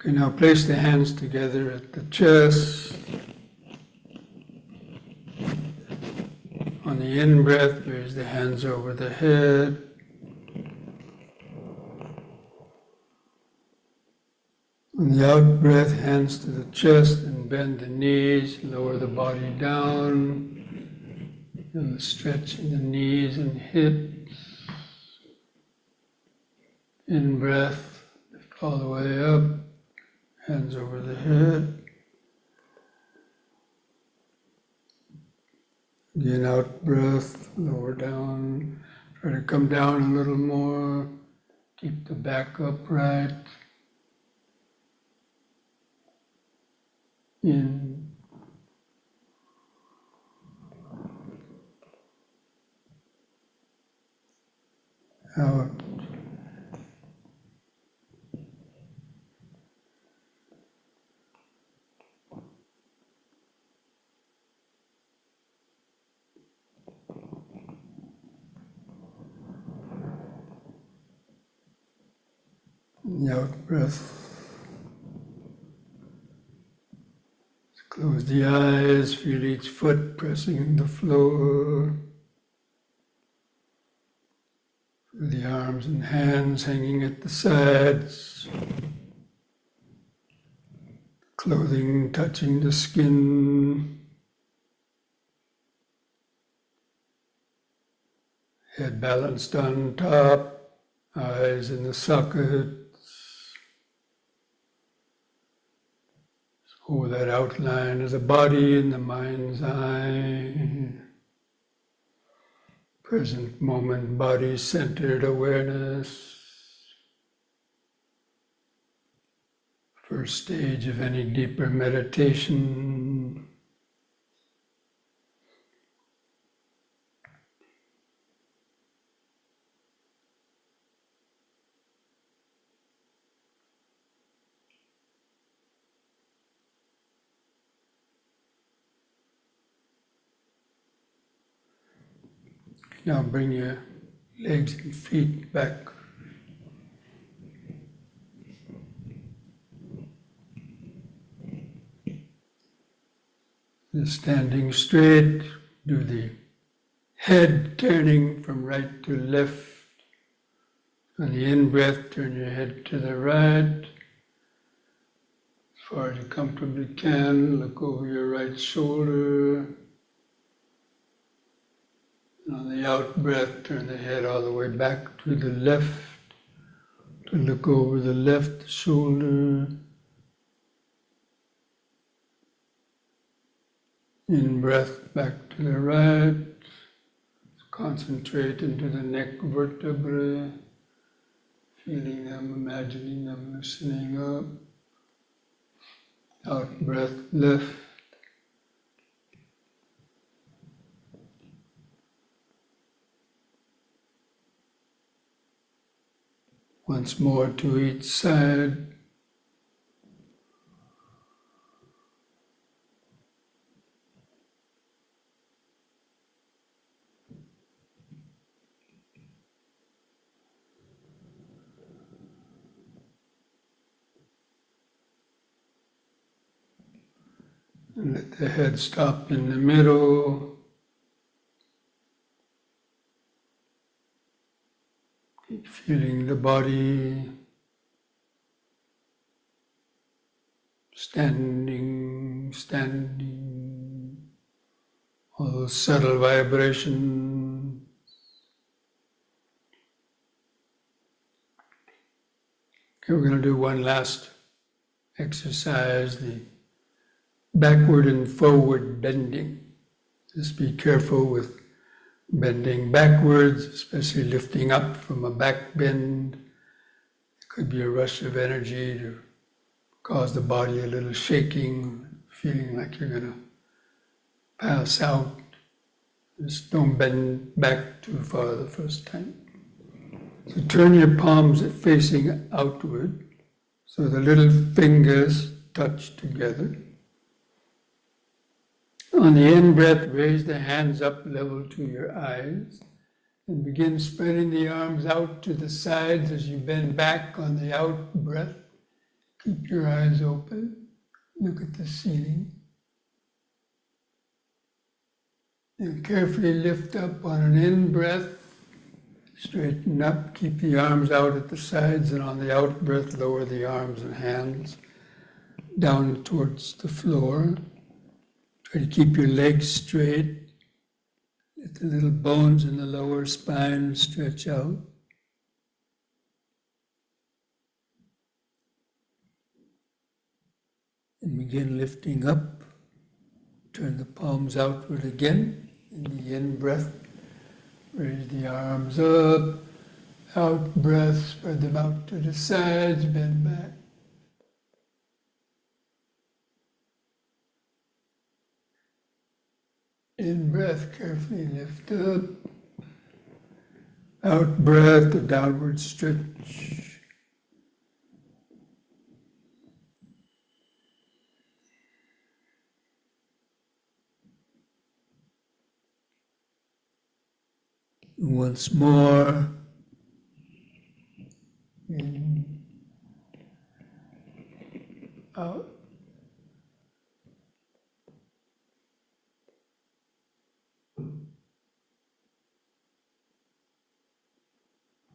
Okay, now place the hands together at the chest. On the in-breath, raise the hands over the head. On the out breath, hands to the chest and bend the knees, lower the body down, feel the stretch in the knees and hips. In breath, lift all the way up, hands over the head. Again, out breath, lower down. Try to come down a little more. Keep the back upright. In. Out. The out breath. Close the eyes, feel each foot pressing the floor. Feel the arms and hands hanging at the sides. Clothing touching the skin. Head balanced on top, eyes in the sockets. Oh, that outline is a body in the mind's eye. Present moment, body-centered awareness. First stage of any deeper meditation. Now bring your legs and feet back. Just standing straight, do the head turning from right to left. On the in-breath, turn your head to the right. As far as you comfortably can, look over your right shoulder. On the out breath, turn the head all the way back to the left, to look over the left shoulder. In breath, back to the right. Concentrate into the neck vertebrae, feeling them, imagining them loosening up. Out breath, left. Once more to each side. And let the head stop in the middle. Keep feeling the body, standing, all those subtle vibrations. Okay, we're going to do one last exercise, the backward and forward bending. Just be careful with bending backwards, especially lifting up from a back bend. It could be a rush of energy to cause the body a little shaking, feeling like you're going to pass out. Just don't bend back too far the first time. So turn your palms facing outward, so the little fingers touch together. On the in-breath, raise the hands up level to your eyes and begin spreading the arms out to the sides as you bend back. On the out-breath, keep your eyes open, look at the ceiling, and carefully lift up on an in-breath, straighten up, keep the arms out at the sides, and on the out-breath, lower the arms and hands down towards the floor. Try to keep your legs straight. Let the little bones in the lower spine stretch out. And begin lifting up. Turn the palms outward again. In the in-breath, raise the arms up. Out-breath, spread them out to the sides, bend back. In-breath, carefully lift up. Out-breath, a downward stretch. Once more. In, out.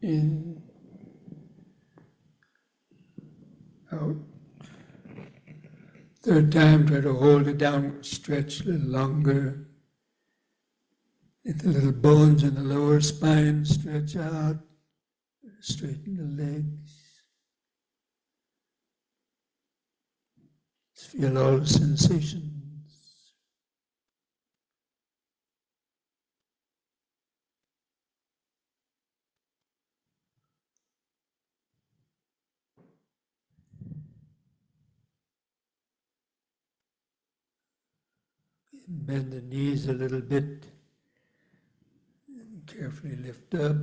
In, out. Third time, try to hold a downward stretch a little longer. Let the little bones in the lower spine stretch out. Straighten the legs. Feel all the sensations. Bend the knees a little bit. And carefully lift up.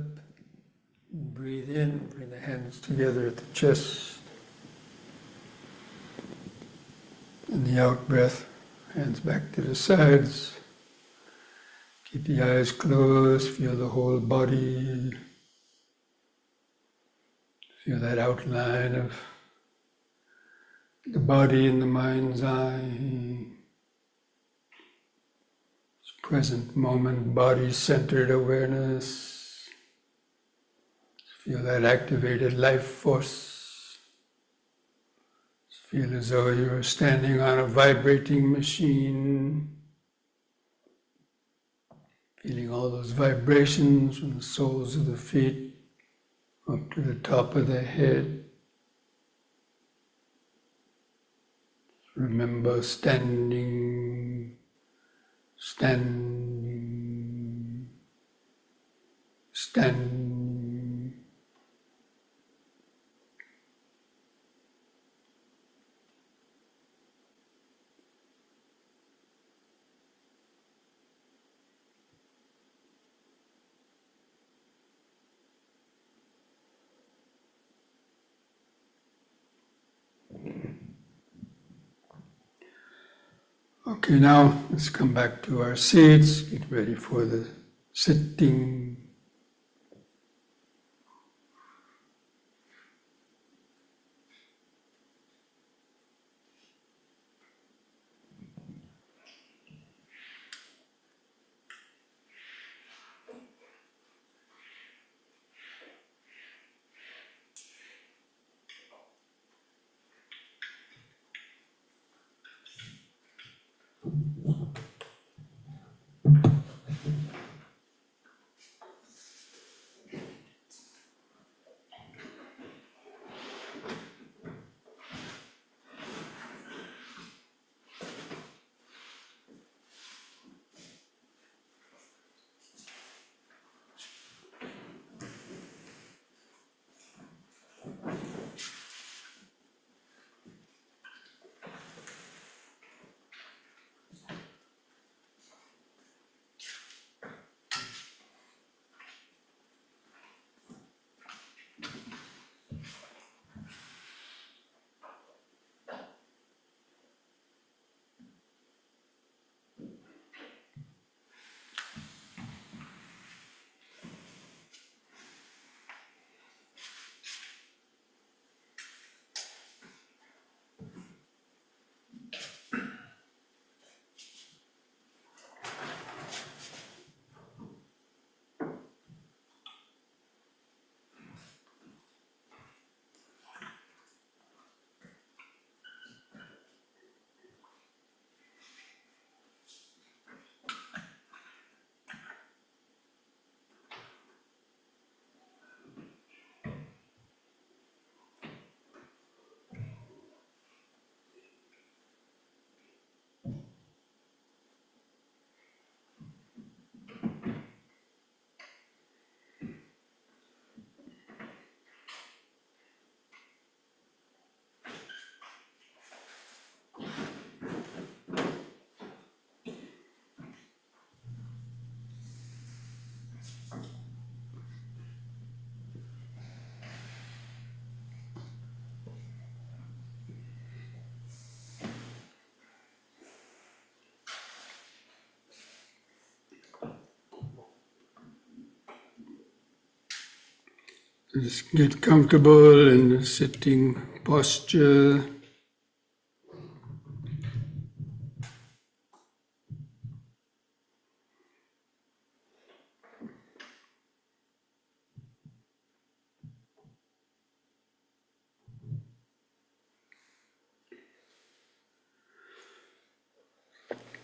And breathe in. Bring the hands together at the chest. And the out breath, hands back to the sides. Keep the eyes closed. Feel the whole body. Feel that outline of the body in the mind's eye. Present moment, body-centered awareness. Feel that activated life force. Feel as though you're standing on a vibrating machine. Feeling all those vibrations from the soles of the feet up to the top of the head. Remember standing, standing, standing. Okay, now let's come back to our seats, get ready for the sitting. Just get comfortable in the sitting posture.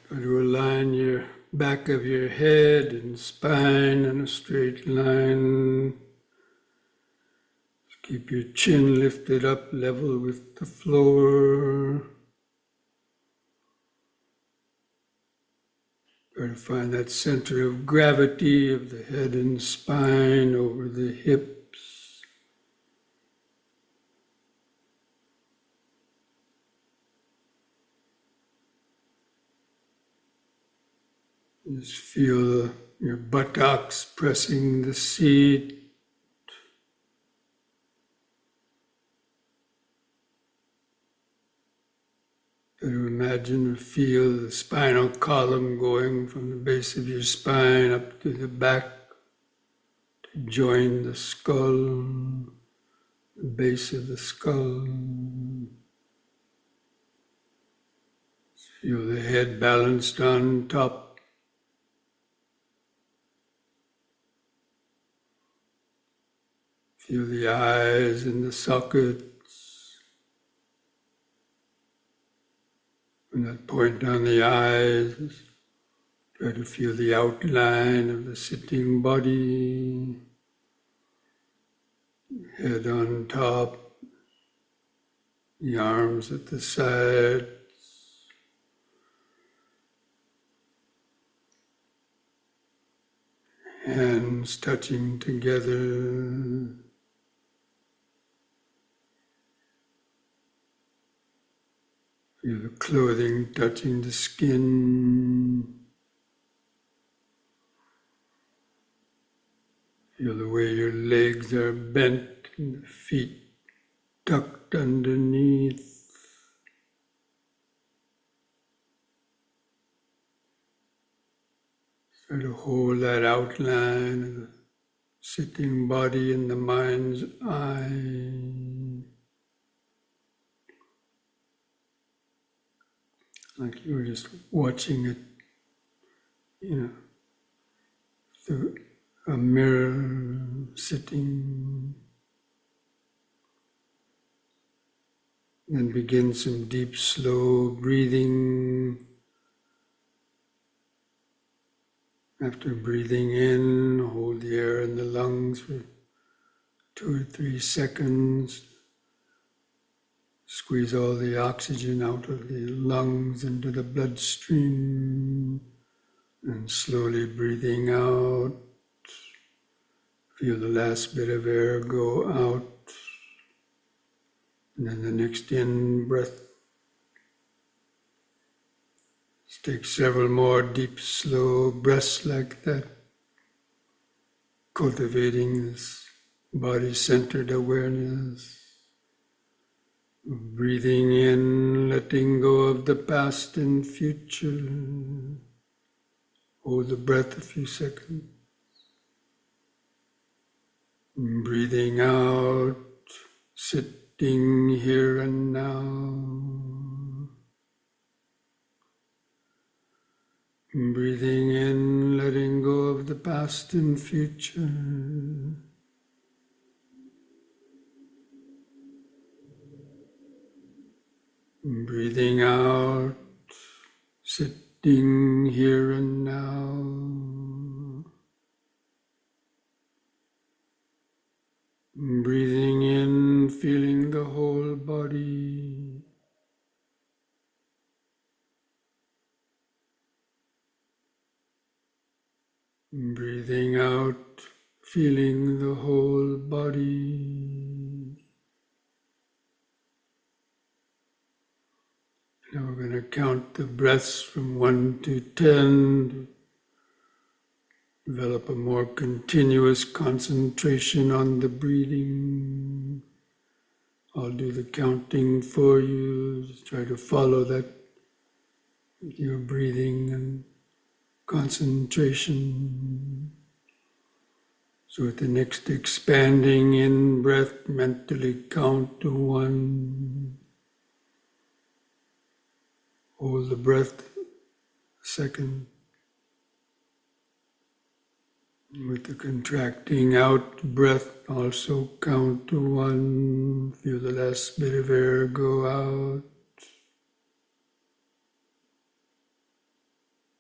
Try to align your back of your head and spine in a straight line. Keep your chin lifted up level with the floor. Try to find that center of gravity of the head and spine over the hips. Just feel your buttocks pressing the seat. Try to imagine or feel the spinal column going from the base of your spine up to the back to join the skull, the base of the skull. Feel the head balanced on top. Feel the eyes in the sockets. From that point on the eyes, try to feel the outline of the sitting body. Head on top, the arms at the side. Hands touching together. Feel the clothing touching the skin. Feel the way your legs are bent and the feet tucked underneath. Try to hold that outline of the sitting body in the mind's eye. Like you were just watching it, through a mirror sitting. Then begin some deep, slow breathing. After breathing in, hold the air in the lungs for 2 or 3 seconds. Squeeze all the oxygen out of the lungs into the bloodstream. And slowly breathing out. Feel the last bit of air go out. And then the next in-breath. Just take several more deep, slow breaths like that. Cultivating this body-centered awareness. Breathing in, letting go of the past and future. Hold the breath a few seconds. Breathing out, sitting here and now. Breathing in, letting go of the past and future. Breathing out, sitting here and now. Breathing in, feeling the whole body. Breathing out, feeling the whole body. Now we're going to count the breaths from 1 to 10. Develop a more continuous concentration on the breathing. I'll do the counting for you. Just try to follow that with your breathing and concentration. So at the next expanding in breath, mentally count to 1. Hold the breath a second. With the contracting out breath, also count to 1. Feel the last bit of air go out.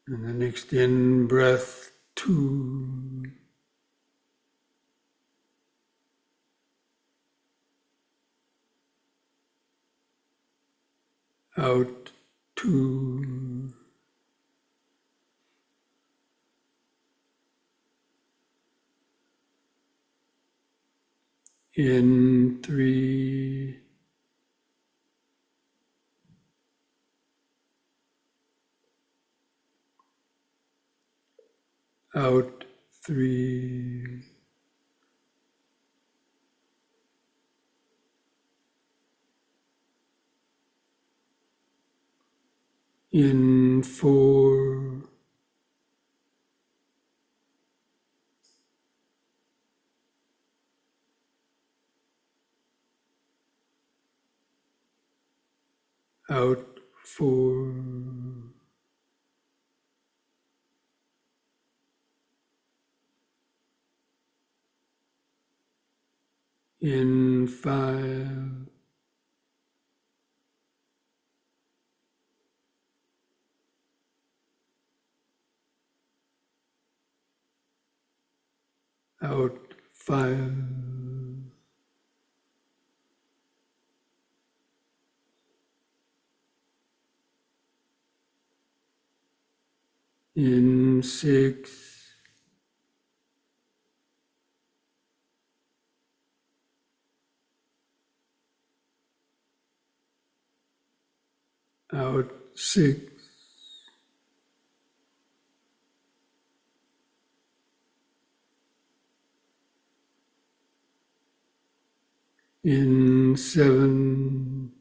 And the next in breath, 2. Out, 2. In, 3. Out, 3. In, 4. Out, 4. In, 5. Out, 5. In, 6. Out, 6. In, 7.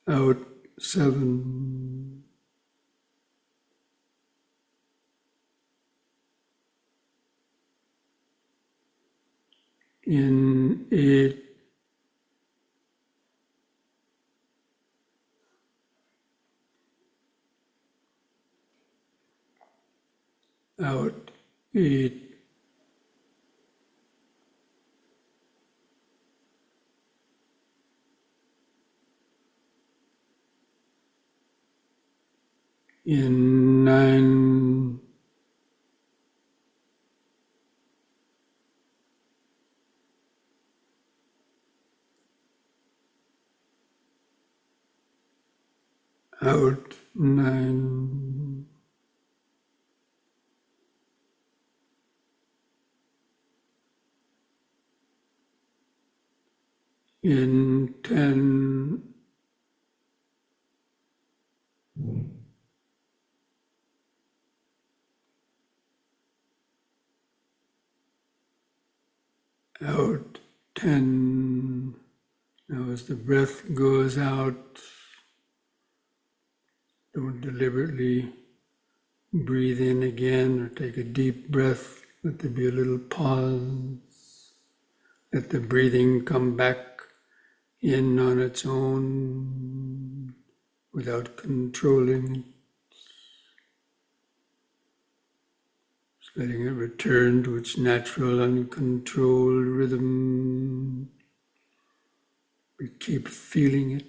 Out, 7. In, 8. Out, 8. In, 9. Out, 9. In, 10. Out, 10. Now as the breath goes out, don't deliberately breathe in again or take a deep breath. Let there be a little pause. Let the breathing come back in on its own without controlling it. Just letting it return to its natural, uncontrolled rhythm. But keep feeling it.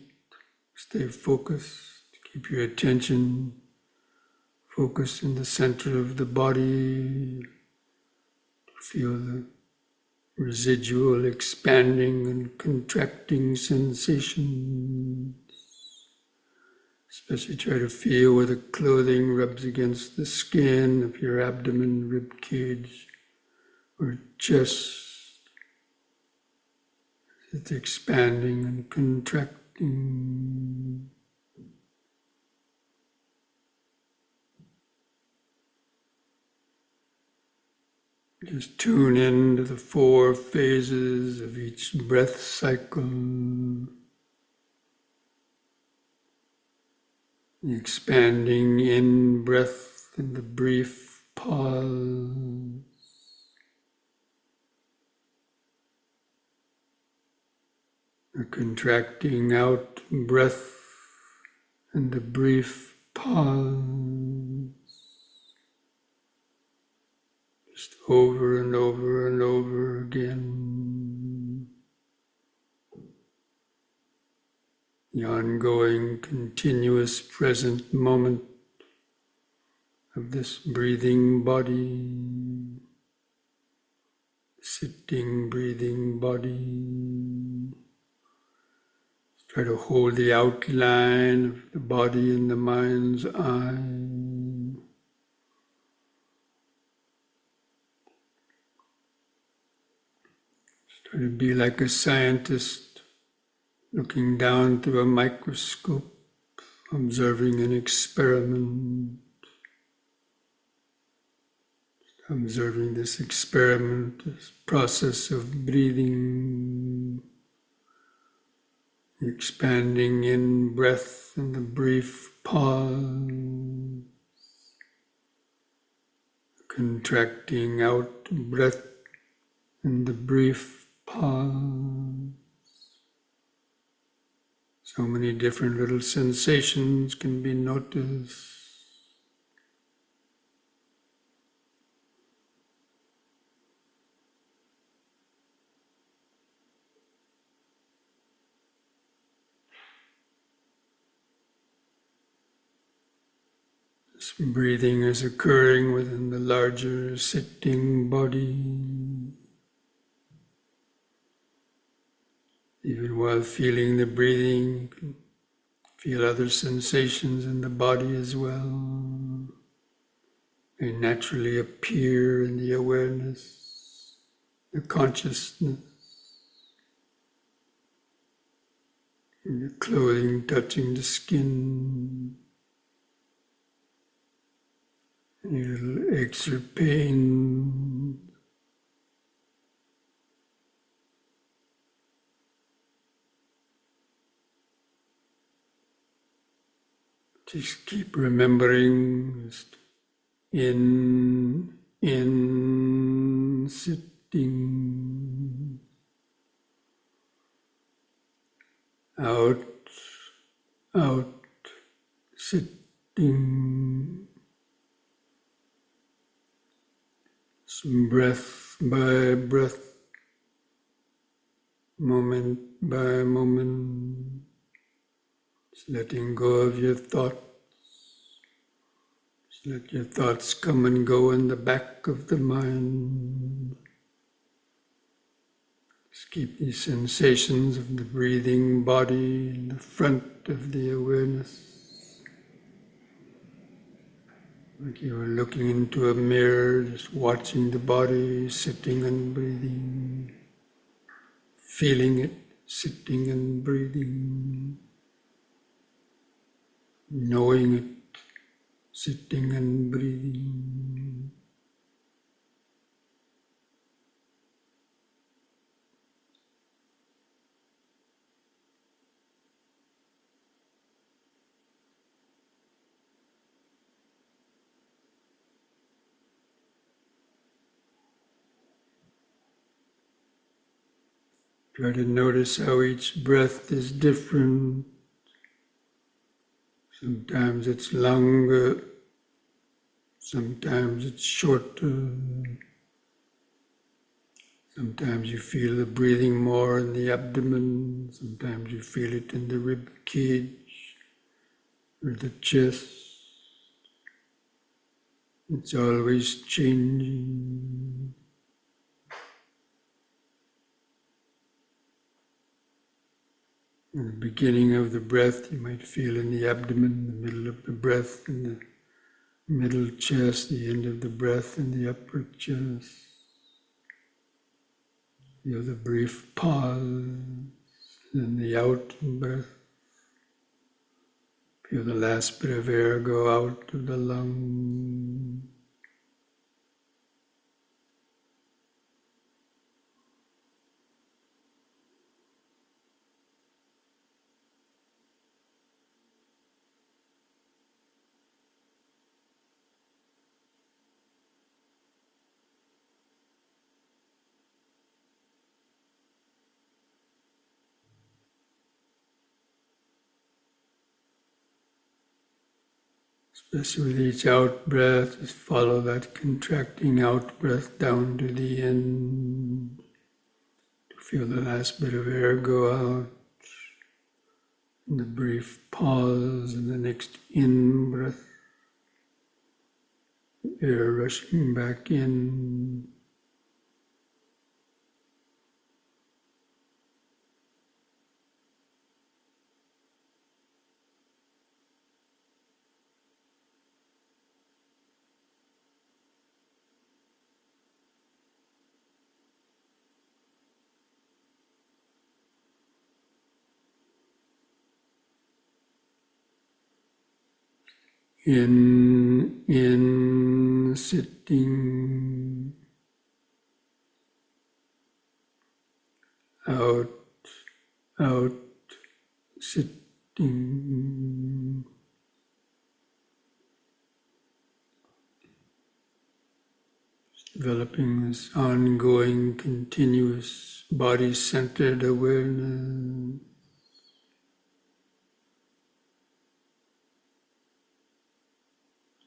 Stay focused. Keep your attention focused in the center of the body. Feel the residual expanding and contracting sensations. Especially try to feel where the clothing rubs against the skin of your abdomen, rib cage, or chest. It's expanding and contracting. Just tune in to the 4 phases of each breath cycle. The expanding in-breath and the brief pause. The contracting out breath and the brief pause. Just over and over and over again. The ongoing, continuous present moment of this breathing body, sitting, breathing body. Try to hold the outline of the body in the mind's eye. Try to be like a scientist looking down through a microscope, observing an experiment. Observing this experiment, this process of breathing, the expanding in breath and the brief pause, contracting out breath and the brief pause. So many different little sensations can be noticed. This breathing is occurring within the larger sitting body. Even while feeling the breathing, you can feel other sensations in the body as well. They naturally appear in the awareness, the consciousness, in the clothing touching the skin, any little aches or pain. Just keep remembering, just in, sitting, out, sitting, some breath by breath, moment by moment, just letting go of your thoughts. Just let your thoughts come and go in the back of the mind. Just keep these sensations of the breathing body in the front of the awareness. Like you are looking into a mirror, just watching the body, sitting and breathing, feeling it, sitting and breathing, knowing it, sitting and breathing. Try to notice how each breath is different. Sometimes it's longer, sometimes it's shorter. Sometimes you feel the breathing more in the abdomen, sometimes you feel it in the rib cage or the chest. It's always changing. In the beginning of the breath, you might feel in the abdomen, the middle of the breath, in the middle chest, the end of the breath in the upper chest. Feel the brief pause, then the out breath. Feel the last bit of air go out of the lung. Especially with each out breath, just follow that contracting out breath down to the end. Feel the last bit of air go out. And the brief pause and the next in breath. Air rushing back in. In, sitting, out, out, sitting. Developing this ongoing, continuous, body-centered awareness.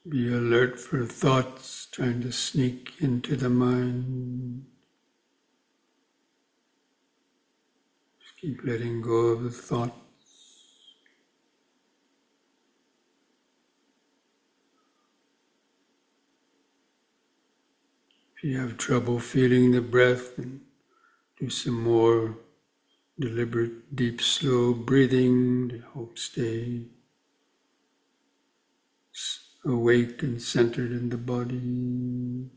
Be alert for thoughts trying to sneak into the mind. Just keep letting go of the thoughts. If you have trouble feeling the breath, then do some more deliberate, deep, slow breathing to help stay awake and centered in the body.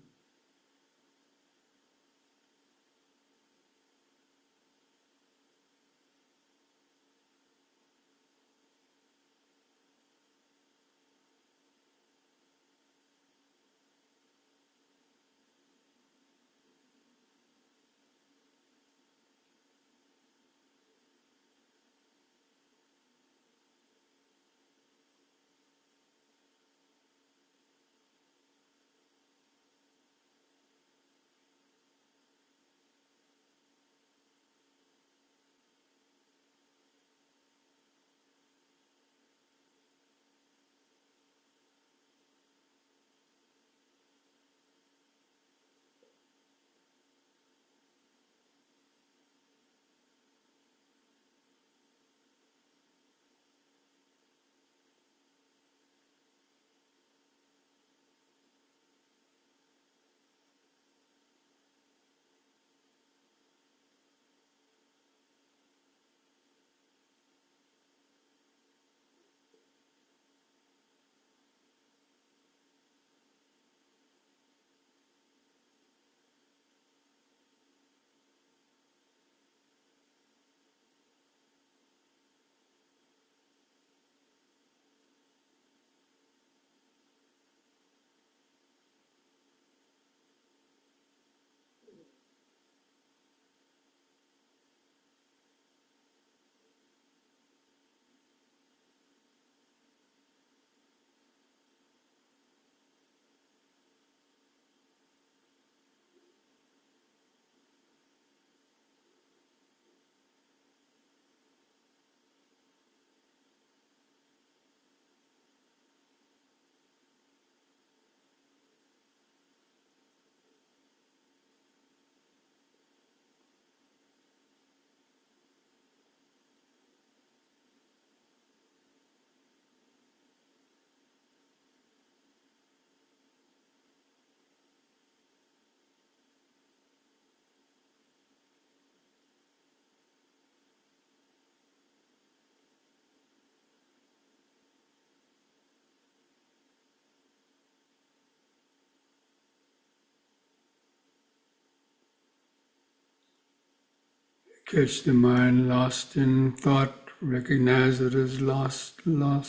Catch the mind lost in thought, recognize it as lost. We're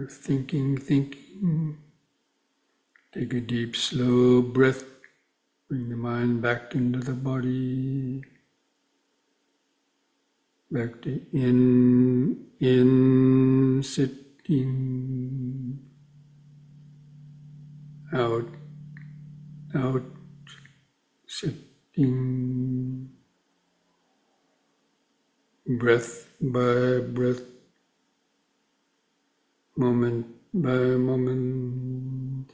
thinking. Take a deep, slow breath. Bring the mind back into the body. Back to in, sitting. Out, sitting. Breath by breath. moment by moment.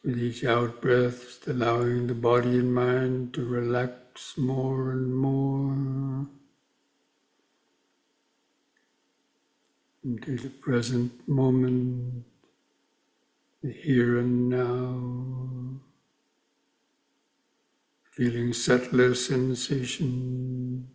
With each out breath, just allowing the body and mind to relax more and more into the present moment, the here and now, feeling subtler sensation.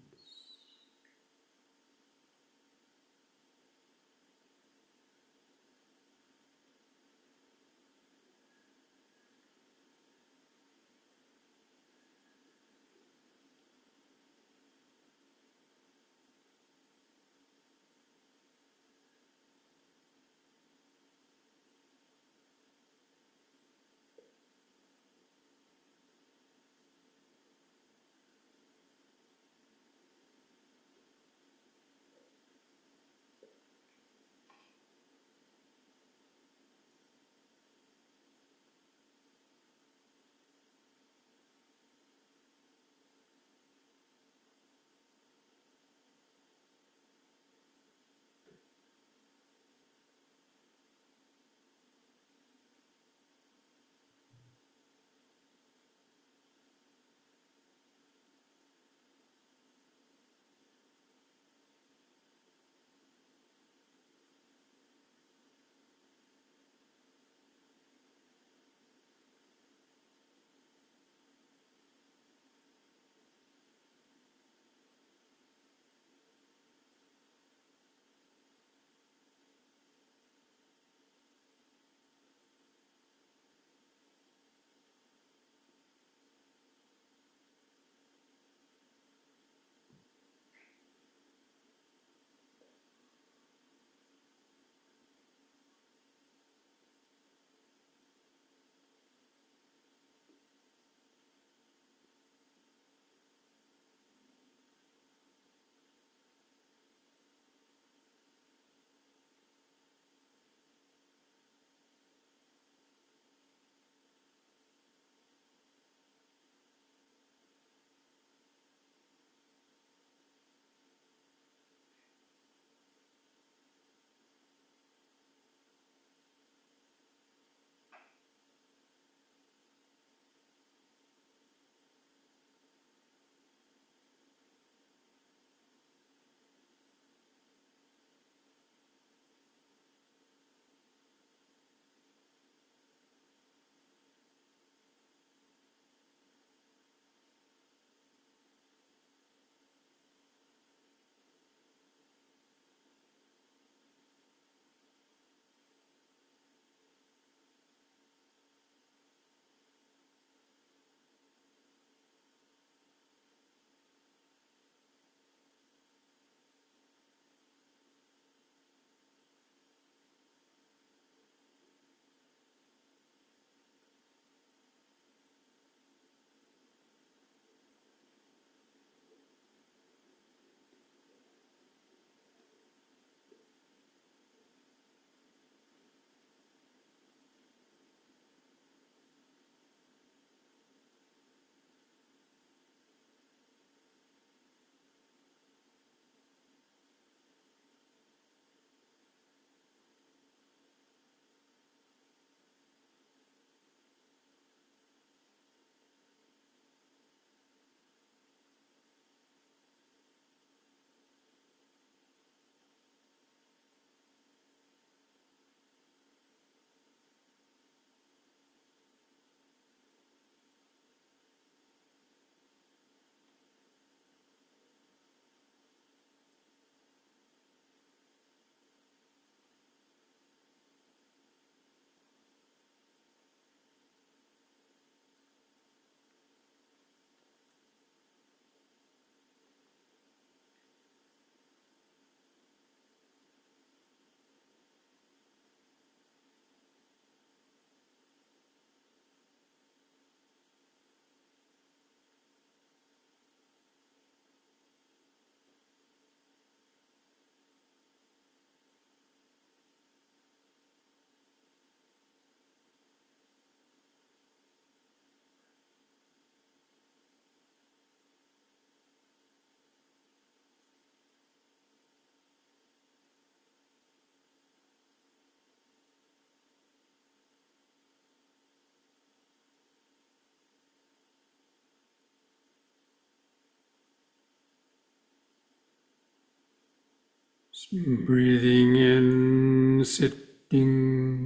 Breathing in, sitting.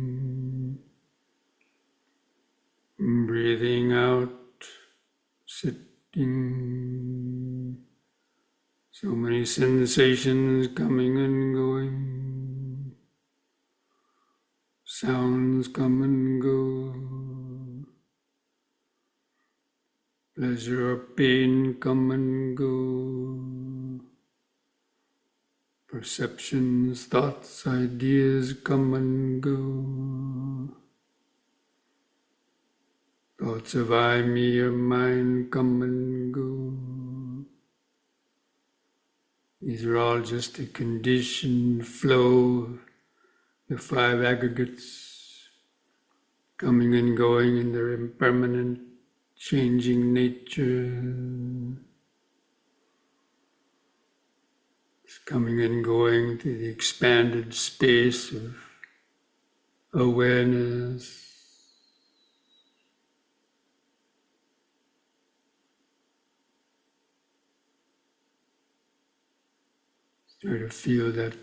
Breathing out, sitting. So many sensations coming and going. Sounds come and go. Pleasure or pain come and go. Perceptions, thoughts, ideas come and go. Thoughts of I, me, or mine come and go. These are all just a conditioned flow of the five aggregates coming and going in their impermanent, changing nature. It's coming and going through the expanded space of awareness. Try to feel that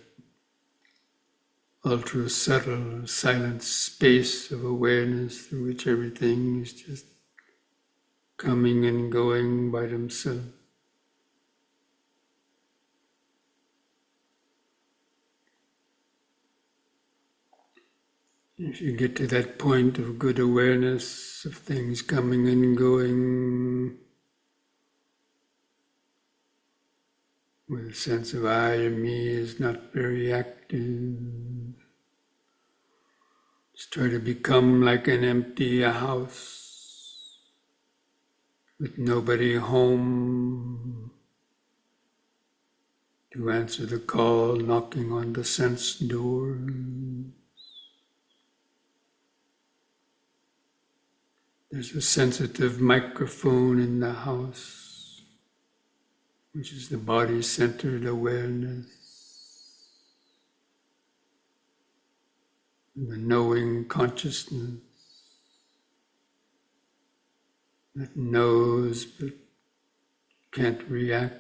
ultra subtle, silent space of awareness through which everything is just coming and going by themselves. If you get to that point of good awareness of things coming and going, with a sense of I and me is not very active, just try to become like an empty house with nobody home to answer the call knocking on the sense door. There's a sensitive microphone in the house, which is the body-centered awareness, and the knowing consciousness that knows but can't react.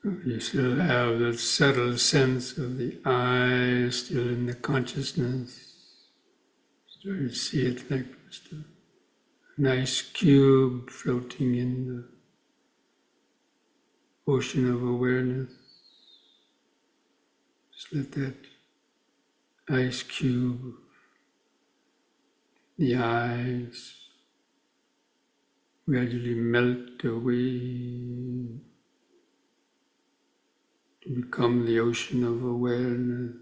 You still have that subtle sense of the I still in the consciousness. Start to see it like just a nice cube floating in the ocean of awareness. Just let that ice cube, the eyes, gradually melt away to become the ocean of awareness.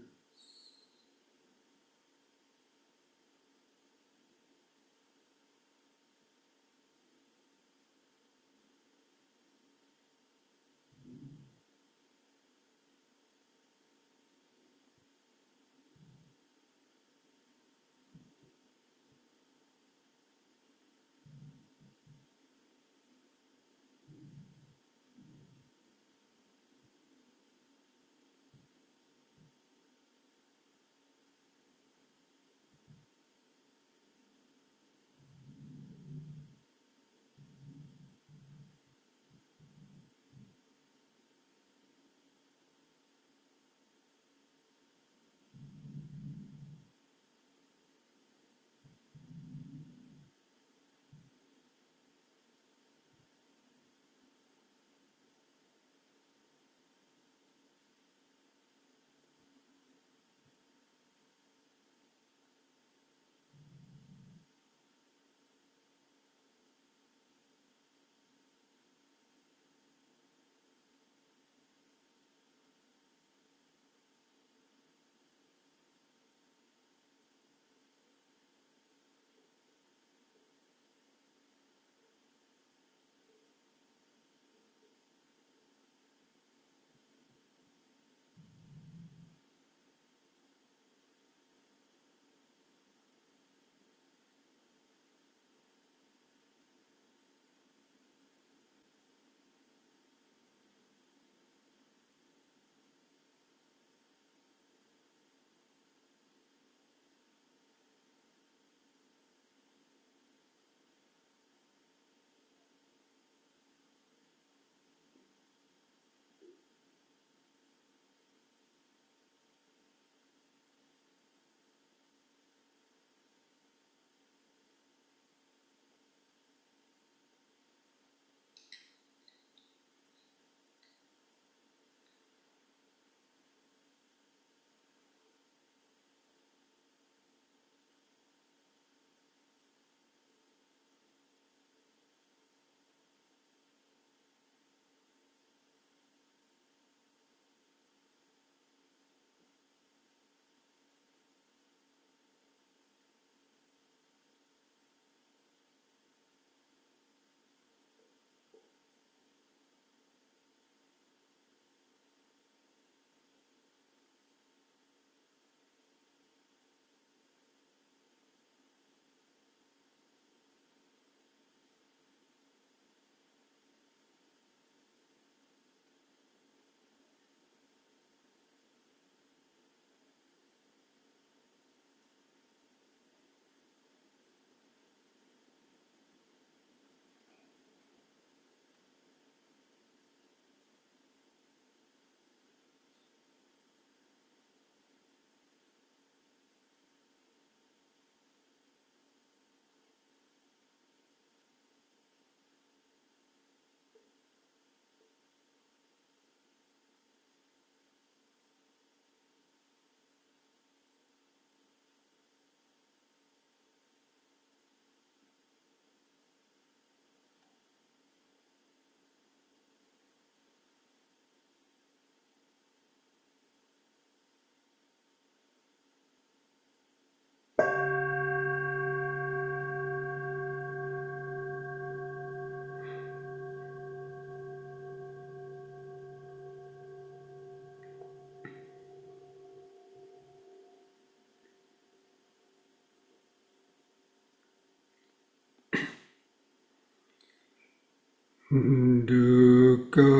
Dukkha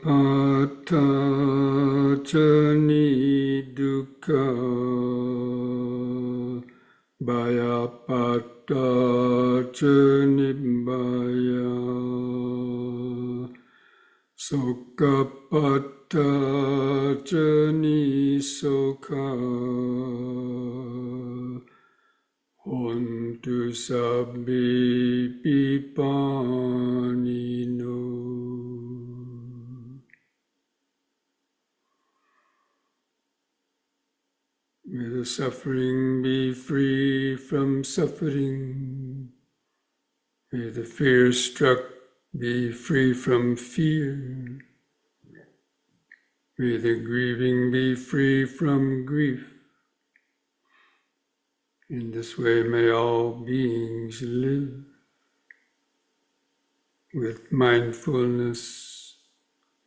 pata chani dukkha bhaya pata chani bhaya Sokapata jani sokha hontu sabbi pipani no. May the suffering be free from suffering. May the fear struck be free from fear. May the grieving be free from grief. In this way may all beings live with mindfulness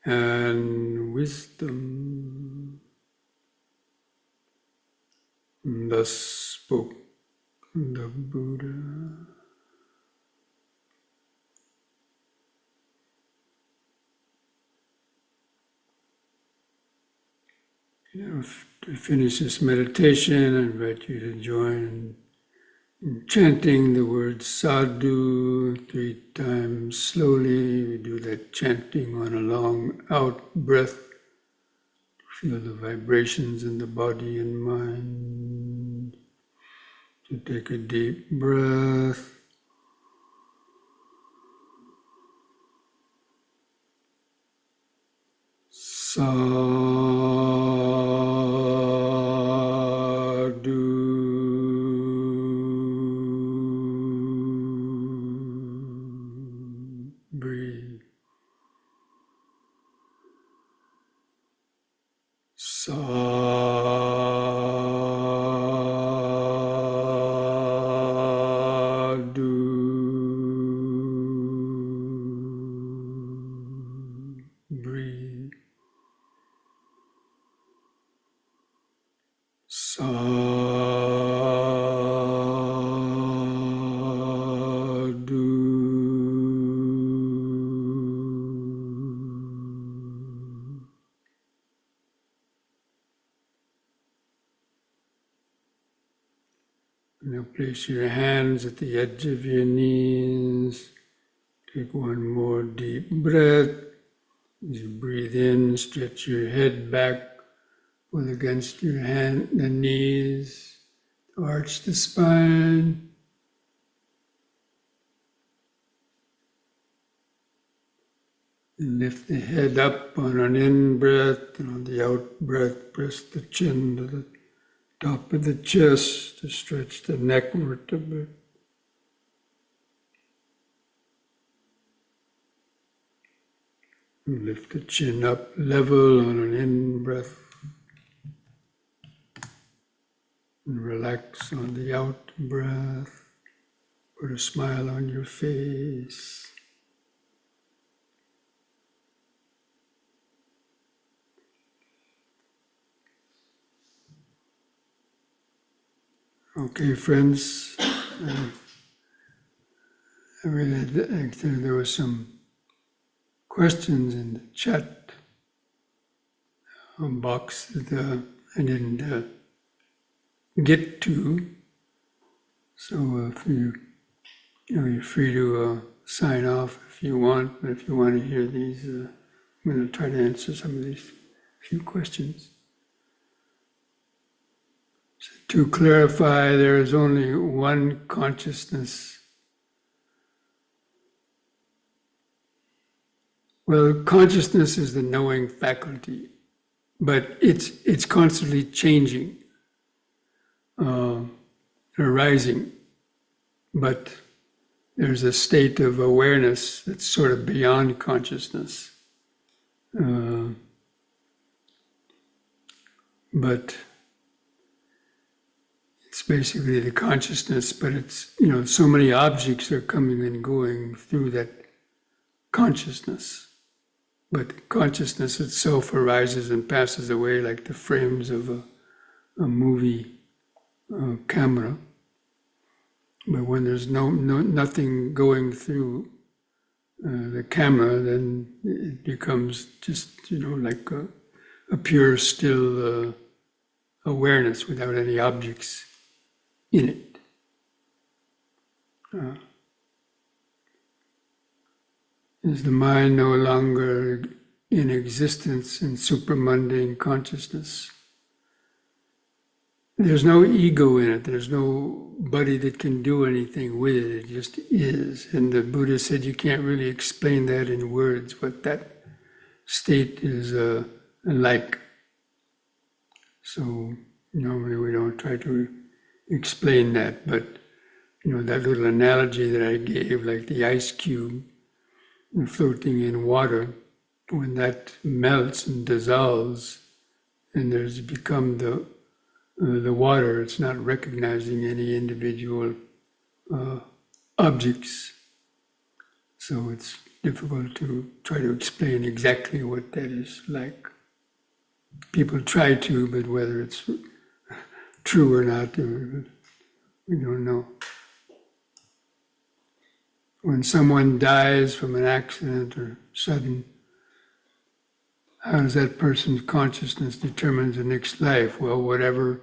and wisdom. And thus spoke the Buddha. To finish this meditation, I invite you to join in chanting the word sadhu 3 times slowly. We do that chanting on a long out breath. Feel the vibrations in the body and mind. To take a deep breath. Sadhu. Breathe. Sadhu. Breathe. Sadhu. Now place your hands at the edge of your knees. Take one more deep breath. As you breathe in, stretch your head back, pull against your the knees, arch the spine. And lift the head up on an in-breath, and on the out-breath, press the chin to the top of the chest to stretch the neck vertebrae. And lift the chin up level on an in-breath. And relax on the out-breath. Put a smile on your face. Okay, friends. There were some questions in the chat box that I didn't get to. So if you're free to sign off if you want. But if you want to hear these, I'm going to try to answer some of these few questions. So to clarify, there is only one consciousness. Well, consciousness is the knowing faculty, but it's constantly changing, arising. But there's a state of awareness that's sort of beyond consciousness. But it's basically the consciousness, but it's, so many objects are coming and going through that consciousness. But consciousness itself arises and passes away like the frames of a movie camera. But when there's nothing going through the camera, then it becomes just, like a pure, still awareness without any objects in it. Is the mind no longer in existence in supramundane consciousness. There's no ego in it. There's nobody that can do anything with it. It just is. And the Buddha said you can't really explain that in words, what that state is like. So normally we don't try to explain that, but that little analogy that I gave, like the ice cube floating in water, when that melts and dissolves, and there's become the water, it's not recognizing any individual objects. So it's difficult to try to explain exactly what that is like. People try to, but whether it's true or not, we don't know. When someone dies from an accident or sudden, how does that person's consciousness determine the next life? Well, whatever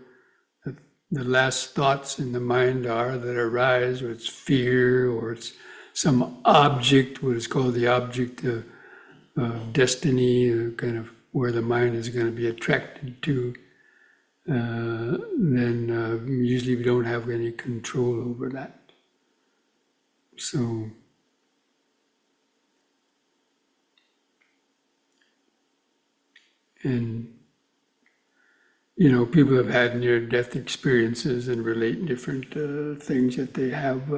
the last thoughts in the mind are that arise, or it's fear, or it's some object, what is called the object of destiny, kind of where the mind is going to be attracted to, then usually we don't have any control over that. So, and people have had near-death experiences and relate different things that they have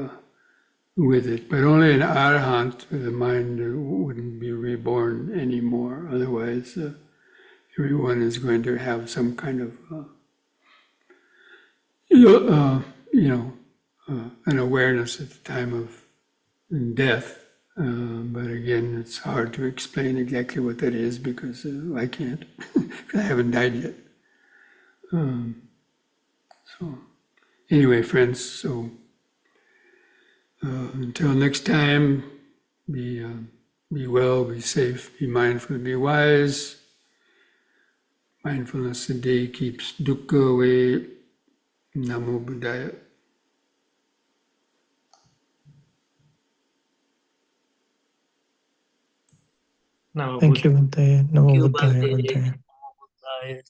with it. But only an arahant, the mind wouldn't be reborn anymore. Otherwise, everyone is going to have some kind of, an awareness at the time of death. But again, it's hard to explain exactly what that is because I can't, because I haven't died yet. So anyway, friends, so until next time, be well, be safe, be mindful, be wise. Mindfulness a day keeps dukkha away. Namo Buddhaya. Thank you, Bhante. Namo Thank you, Buddhaya, Bhante. Bhante. Namo Buddhaya.